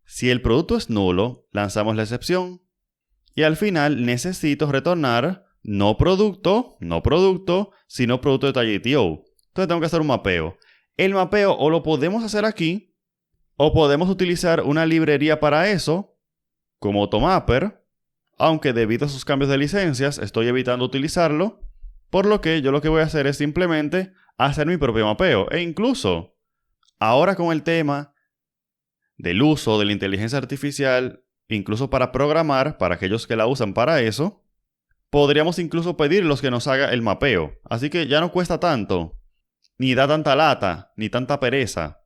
Si el producto es nulo, lanzamos la excepción. Y al final necesito retornar no producto, sino producto de TinyDTO. Entonces tengo que hacer un mapeo. El mapeo o lo podemos hacer aquí, o podemos utilizar una librería para eso, como Automapper, aunque debido a sus cambios de licencias estoy evitando utilizarlo, por lo que yo lo que voy a hacer es simplemente hacer mi propio mapeo. E incluso, ahora con el tema del uso de la inteligencia artificial, incluso para programar, para aquellos que la usan para eso, podríamos incluso pedirlos que nos haga el mapeo. Así que ya no cuesta tanto, ni da tanta lata, ni tanta pereza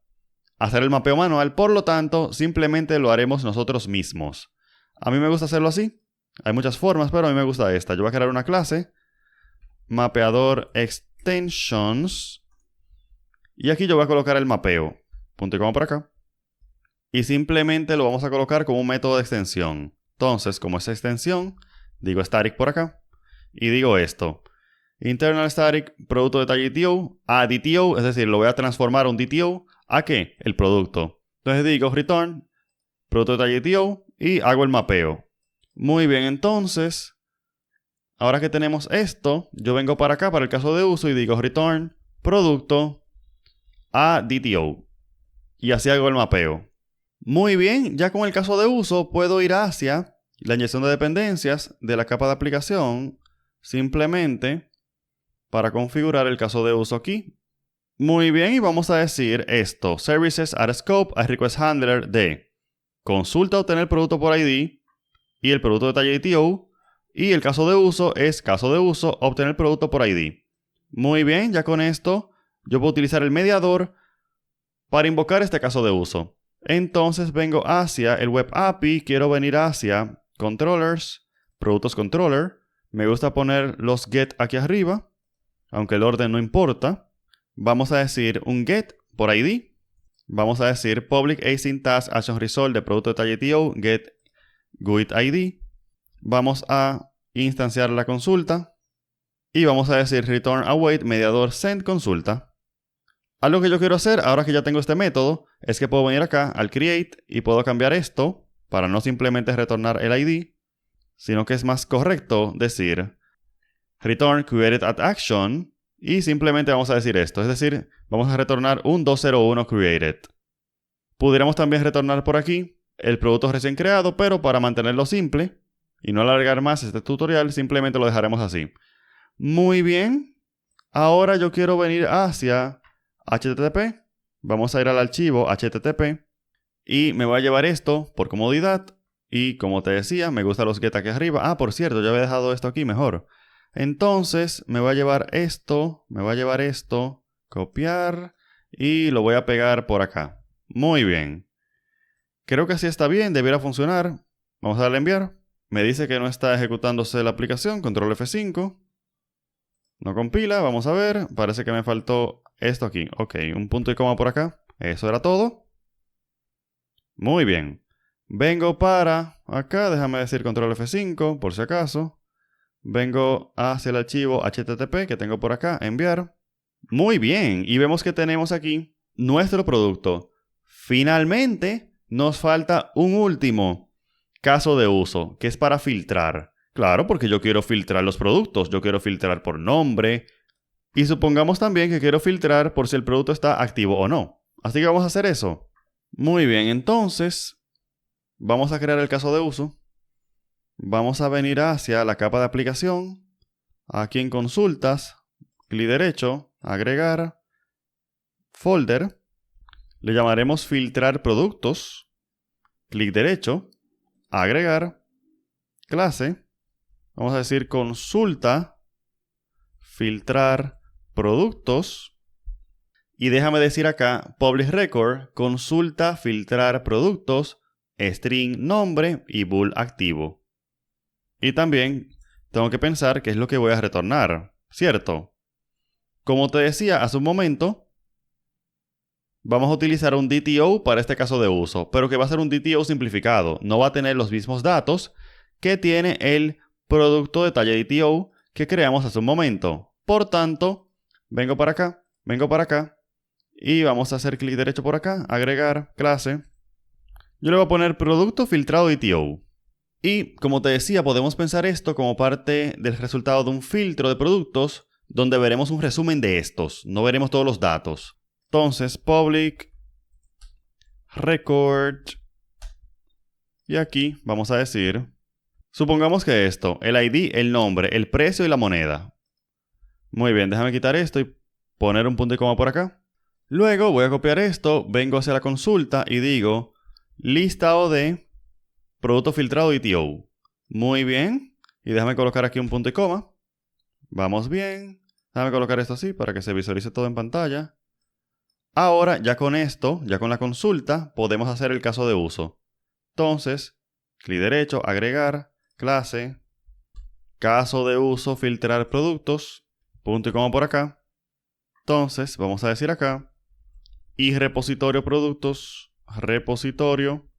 hacer el mapeo manual, por lo tanto, simplemente lo haremos nosotros mismos. A mí me gusta hacerlo así. Hay muchas formas, pero a mí me gusta esta. Yo voy a crear una clase, mapeador extensions, y aquí yo voy a colocar el mapeo. Punto y coma por acá. Y simplemente lo vamos a colocar como un método de extensión. Entonces, como esa extensión, digo static por acá, y digo esto. Internal static, producto de TinyDTO, a DTO, es decir, lo voy a transformar a un DTO. ¿A qué? El producto. Entonces digo return, producto de TinyDTO, y hago el mapeo. Muy bien, entonces, ahora que tenemos esto, yo vengo para acá, para el caso de uso, y digo return, producto, a DTO. Y así hago el mapeo. Muy bien, ya con el caso de uso, puedo ir hacia la inyección de dependencias de la capa de aplicación, simplemente para configurar el caso de uso aquí. Muy bien, y vamos a decir esto. Services add scope a request handler de consulta obtener producto por ID y el producto de TinyDTO. Y el caso de uso es caso de uso obtener producto por ID. Muy bien, ya con esto yo puedo utilizar el mediador para invocar este caso de uso. Entonces vengo hacia el web API, quiero venir hacia controllers, productos controller. Me gusta poner los get aquí arriba, aunque el orden no importa. Vamos a decir un get por ID. Vamos a decir public async task action result de producto de TinyDTO get GUID ID. Vamos a instanciar la consulta y vamos a decir return await mediador send consulta. Algo que yo quiero hacer ahora que ya tengo este método es que puedo venir acá al create y puedo cambiar esto para no simplemente retornar el ID, sino que es más correcto decir return created at action y simplemente vamos a decir esto, es decir, vamos a retornar un 201 created. Pudiéramos también retornar por aquí el producto recién creado, pero para mantenerlo simple y no alargar más este tutorial, simplemente lo dejaremos así. Muy bien, ahora yo quiero venir hacia HTTP, vamos a ir al archivo HTTP y me voy a llevar esto por comodidad y como te decía, me gustan los get aquí arriba. Ah, por cierto, yo había dejado esto aquí mejor. Entonces me voy a llevar esto, copiar y lo voy a pegar por acá. Muy bien. Creo que así está bien, debiera funcionar. Vamos a darle a enviar. Me dice que no está ejecutándose la aplicación, control F5. No compila, vamos a ver. Parece que me faltó esto aquí. Ok, un punto y coma por acá. Eso era todo. Muy bien. Vengo para acá, déjame decir control F5, por si acaso. Vengo hacia el archivo HTTP que tengo por acá, enviar. Muy bien, y vemos que tenemos aquí nuestro producto. Finalmente, nos falta un último caso de uso, que es para filtrar. Claro, porque yo quiero filtrar los productos, yo quiero filtrar por nombre. Y supongamos también que quiero filtrar por si el producto está activo o no. Así que vamos a hacer eso. Muy bien, entonces vamos a crear el caso de uso. Vamos a venir hacia la capa de aplicación. Aquí en consultas, clic derecho, agregar, folder. Le llamaremos filtrar productos. Clic derecho, agregar, clase. Vamos a decir consulta, filtrar productos. Y déjame decir acá, public record, consulta, filtrar productos, string nombre y bool activo. Y también tengo que pensar qué es lo que voy a retornar, ¿cierto? Como te decía hace un momento, vamos a utilizar un DTO para este caso de uso, pero que va a ser un DTO simplificado. No va a tener los mismos datos que tiene el producto de talla DTO que creamos hace un momento. Por tanto, vengo para acá y vamos a hacer clic derecho por acá, agregar clase. Yo le voy a poner producto filtrado DTO. Y como te decía, podemos pensar esto como parte del resultado de un filtro de productos donde veremos un resumen de estos, no veremos todos los datos. Entonces, public record, y aquí vamos a decir, supongamos que esto, el ID, el nombre, el precio y la moneda. Muy bien, déjame quitar esto y poner un punto y coma por acá. Luego voy a copiar esto, vengo hacia la consulta y digo listado de producto filtrado DTO. Muy bien, y déjame colocar aquí un punto y coma. Vamos bien, déjame colocar esto así para que se visualice todo en pantalla. Ahora, ya con esto, ya con la consulta, podemos hacer el caso de uso. Entonces, clic derecho, agregar, clase, caso de uso, filtrar productos, punto y coma por acá. Entonces, vamos a decir acá, y repositorio productos, repositorio,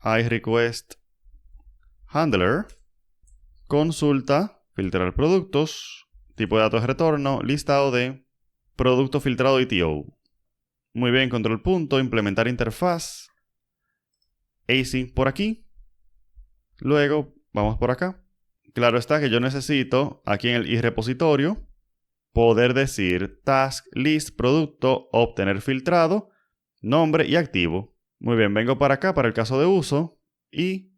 iRequest handler, consulta, filtrar productos, tipo de datos de retorno, listado de producto filtrado DTO. Muy bien, control punto, implementar interfaz, async por aquí. Luego, vamos por acá. Claro está que yo necesito, aquí en el iRepositorio, poder decir task list producto, obtener filtrado, nombre y activo. Muy bien, vengo para acá para el caso de uso y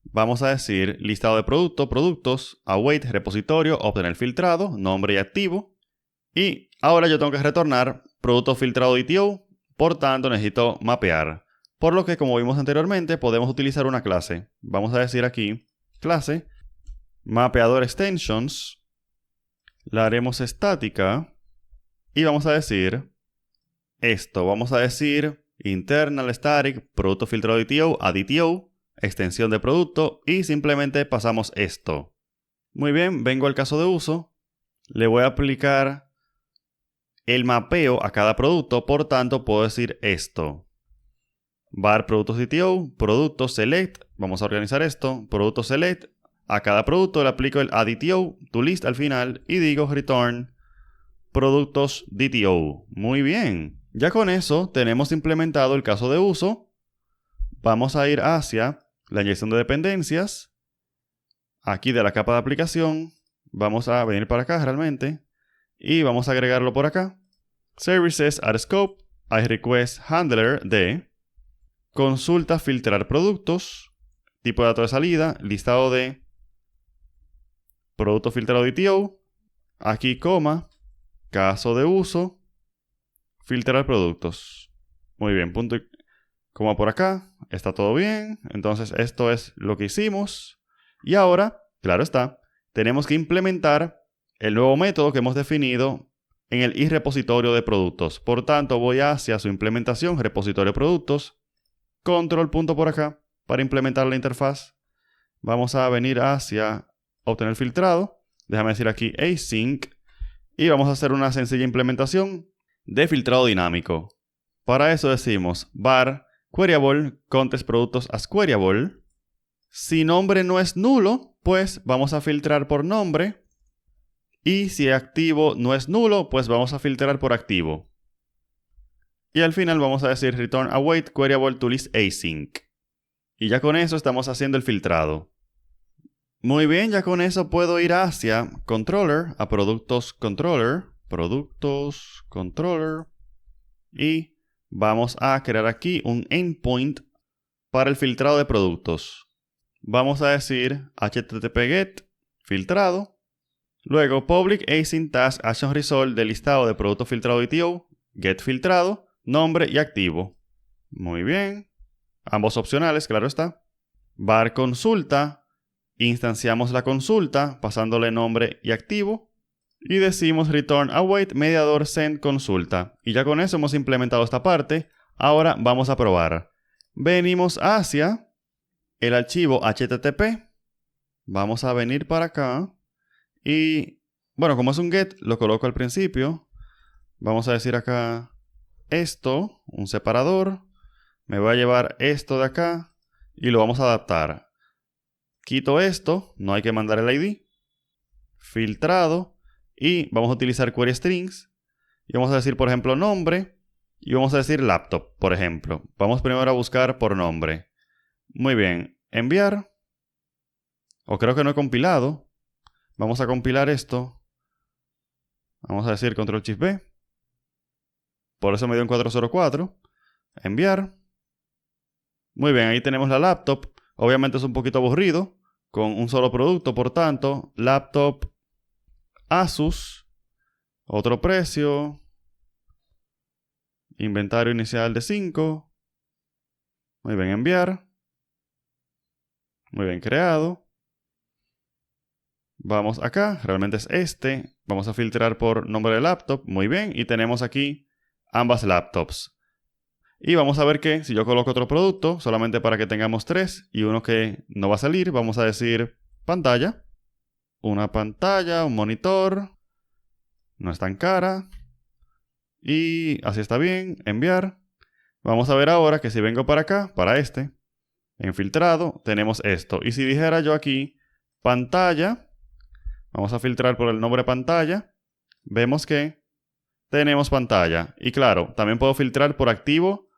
vamos a decir listado de producto, productos, await, repositorio, obtener filtrado, nombre y activo. Y ahora yo tengo que retornar producto filtrado DTO, por tanto necesito mapear. Por lo que, como vimos anteriormente, podemos utilizar una clase. Vamos a decir aquí, clase, mapeador extensions, la haremos estática y vamos a decir esto. Vamos a decir internal static, producto filtrado DTO a DTO, extensión de producto y simplemente pasamos esto. Muy bien, vengo al caso de uso, le voy a aplicar el mapeo a cada producto, por tanto puedo decir esto. Var productos DTO, producto select, vamos a organizar esto, producto select, a cada producto le aplico el DTO, to list al final y digo return productos DTO. Muy bien, ya con eso tenemos implementado el caso de uso. Vamos a ir hacia la inyección de dependencias, aquí de la capa de aplicación, vamos a venir para acá realmente y vamos a agregarlo por acá. Services at scope, iRequest handler de consulta filtrar productos, tipo de datos de salida, listado de producto filtrado DTO, aquí coma, caso de uso, filtrar productos. Muy bien, punto y coma por acá, está todo bien. Entonces esto es lo que hicimos. Y ahora, claro está, tenemos que implementar el nuevo método que hemos definido en el iRepositorio de productos. Por tanto, voy hacia su implementación, repositorio productos, control punto por acá para implementar la interfaz. Vamos a venir hacia obtener filtrado. Déjame decir aquí async. Y vamos a hacer una sencilla implementación de filtrado dinámico. Para eso decimos var queryable context productos as queryable. Si nombre no es nulo, pues vamos a filtrar por nombre. Y si activo no es nulo, pues vamos a filtrar por activo. Y al final vamos a decir return await queryable to list async. Y ya con eso estamos haciendo el filtrado. Muy bien, ya con eso puedo ir hacia controller, a productos controller, y vamos a crear aquí un endpoint para el filtrado de productos. Vamos a decir http get filtrado, luego public async task action result del listado de productos filtrado DTO, get filtrado, nombre y activo. Muy bien, ambos opcionales, claro está. Var consulta, instanciamos la consulta pasándole nombre y activo y decimos return await mediador send consulta. Y ya con eso hemos implementado esta parte. Ahora vamos a probar. Venimos hacia el archivo HTTP. Vamos a venir para acá y, bueno, como es un get, lo coloco al principio. Vamos a decir acá esto, un separador. Me voy a llevar esto de acá y lo vamos a adaptar. Quito esto, no hay que mandar el ID. Filtrado. Y vamos a utilizar query strings. Y vamos a decir, por ejemplo, nombre. Y vamos a decir laptop, por ejemplo. Vamos primero a buscar por nombre. Muy bien. Enviar. O creo que no he compilado. Vamos a compilar esto. Vamos a decir Ctrl+B. Por eso me dio un 404. Enviar. Muy bien, ahí tenemos la laptop. Obviamente es un poquito aburrido. Con un solo producto, por tanto. Laptop Asus. Otro precio. Inventario inicial de 5. Muy bien, enviar. Muy bien, creado. Vamos acá, realmente es este. Vamos a filtrar por nombre de laptop. Muy bien, y tenemos aquí ambas laptops. Y vamos a ver que si yo coloco otro producto, solamente para que tengamos 3 y uno que no va a salir, vamos a decir pantalla. Una pantalla, un monitor. No es tan cara. Y así está bien, enviar. Vamos a ver ahora que si vengo para acá, para este, en filtrado, tenemos esto. Y si dijera yo aquí pantalla, vamos a filtrar por el nombre pantalla, vemos que tenemos pantalla. Y claro, también puedo filtrar por activo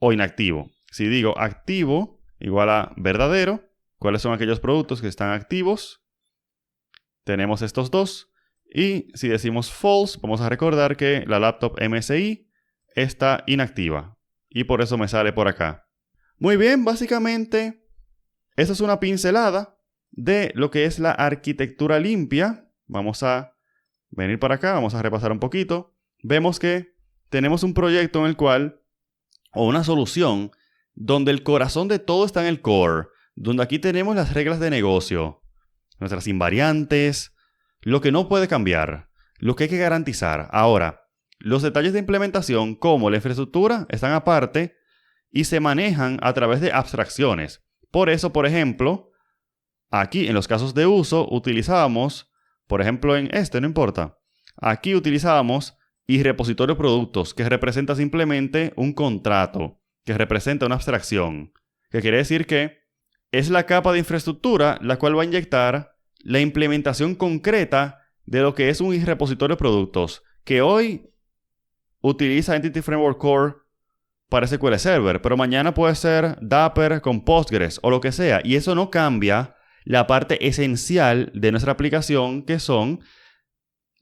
o inactivo. Si digo activo igual a verdadero, ¿cuáles son aquellos productos que están activos? Tenemos estos dos. Y si decimos false, vamos a recordar que la laptop MSI está inactiva. Y por eso me sale por acá. Muy bien, básicamente, esta es una pincelada de lo que es la arquitectura limpia. Vamos a venir para acá, vamos a repasar un poquito. Vemos que tenemos un proyecto en el cual, o una solución, donde el corazón de todo está en el core. Donde aquí tenemos las reglas de negocio, nuestras invariantes, lo que no puede cambiar, lo que hay que garantizar. Ahora, los detalles de implementación, como la infraestructura, están aparte y se manejan a través de abstracciones. Por eso, por ejemplo, aquí en los casos de uso utilizábamos, por ejemplo en este, no importa, aquí utilizábamos repositorio productos, que representa simplemente un contrato, que representa una abstracción, que quiere decir que es la capa de infraestructura la cual va a inyectar la implementación concreta de lo que es un repositorio productos, que hoy utiliza Entity Framework Core para SQL Server, pero mañana puede ser Dapper con Postgres o lo que sea, y eso no cambia la parte esencial de nuestra aplicación, que son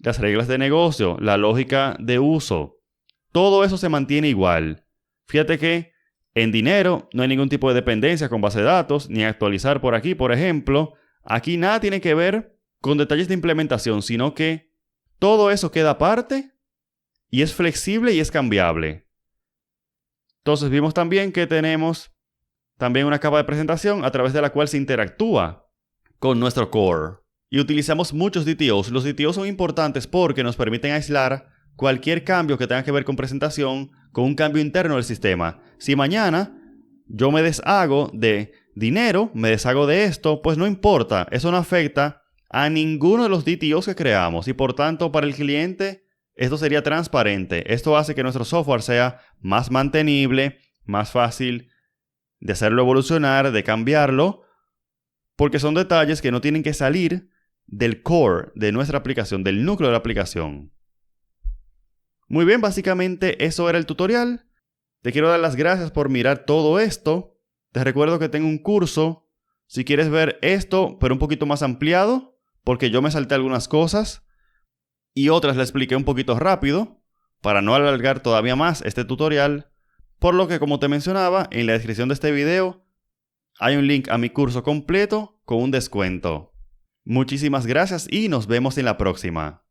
las reglas de negocio, la lógica de uso. Todo eso se mantiene igual. Fíjate que en dinero no hay ningún tipo de dependencia con base de datos, ni actualizar por aquí, por ejemplo. Aquí nada tiene que ver con detalles de implementación, sino que todo eso queda aparte y es flexible y es cambiable. Entonces vimos también que tenemos también una capa de presentación a través de la cual se interactúa con nuestro core. Y utilizamos muchos DTOs. Los DTOs son importantes porque nos permiten aislar cualquier cambio que tenga que ver con presentación con un cambio interno del sistema. Si mañana yo me deshago de dinero, me deshago de esto, pues no importa. Eso no afecta a ninguno de los DTOs que creamos. Y por tanto, para el cliente, esto sería transparente. Esto hace que nuestro software sea más mantenible, más fácil de hacerlo evolucionar, de cambiarlo, porque son detalles que no tienen que salir del core de nuestra aplicación, del núcleo de la aplicación. Muy bien, básicamente eso era el tutorial. Te quiero dar las gracias por mirar todo esto. Te recuerdo que tengo un curso, si quieres ver esto, pero un poquito más ampliado, porque yo me salté algunas cosas y otras le expliqué un poquito rápido, para no alargar todavía más este tutorial. Por lo que, como te mencionaba, en la descripción de este video hay un link a mi curso completo con un descuento. Muchísimas gracias y nos vemos en la próxima.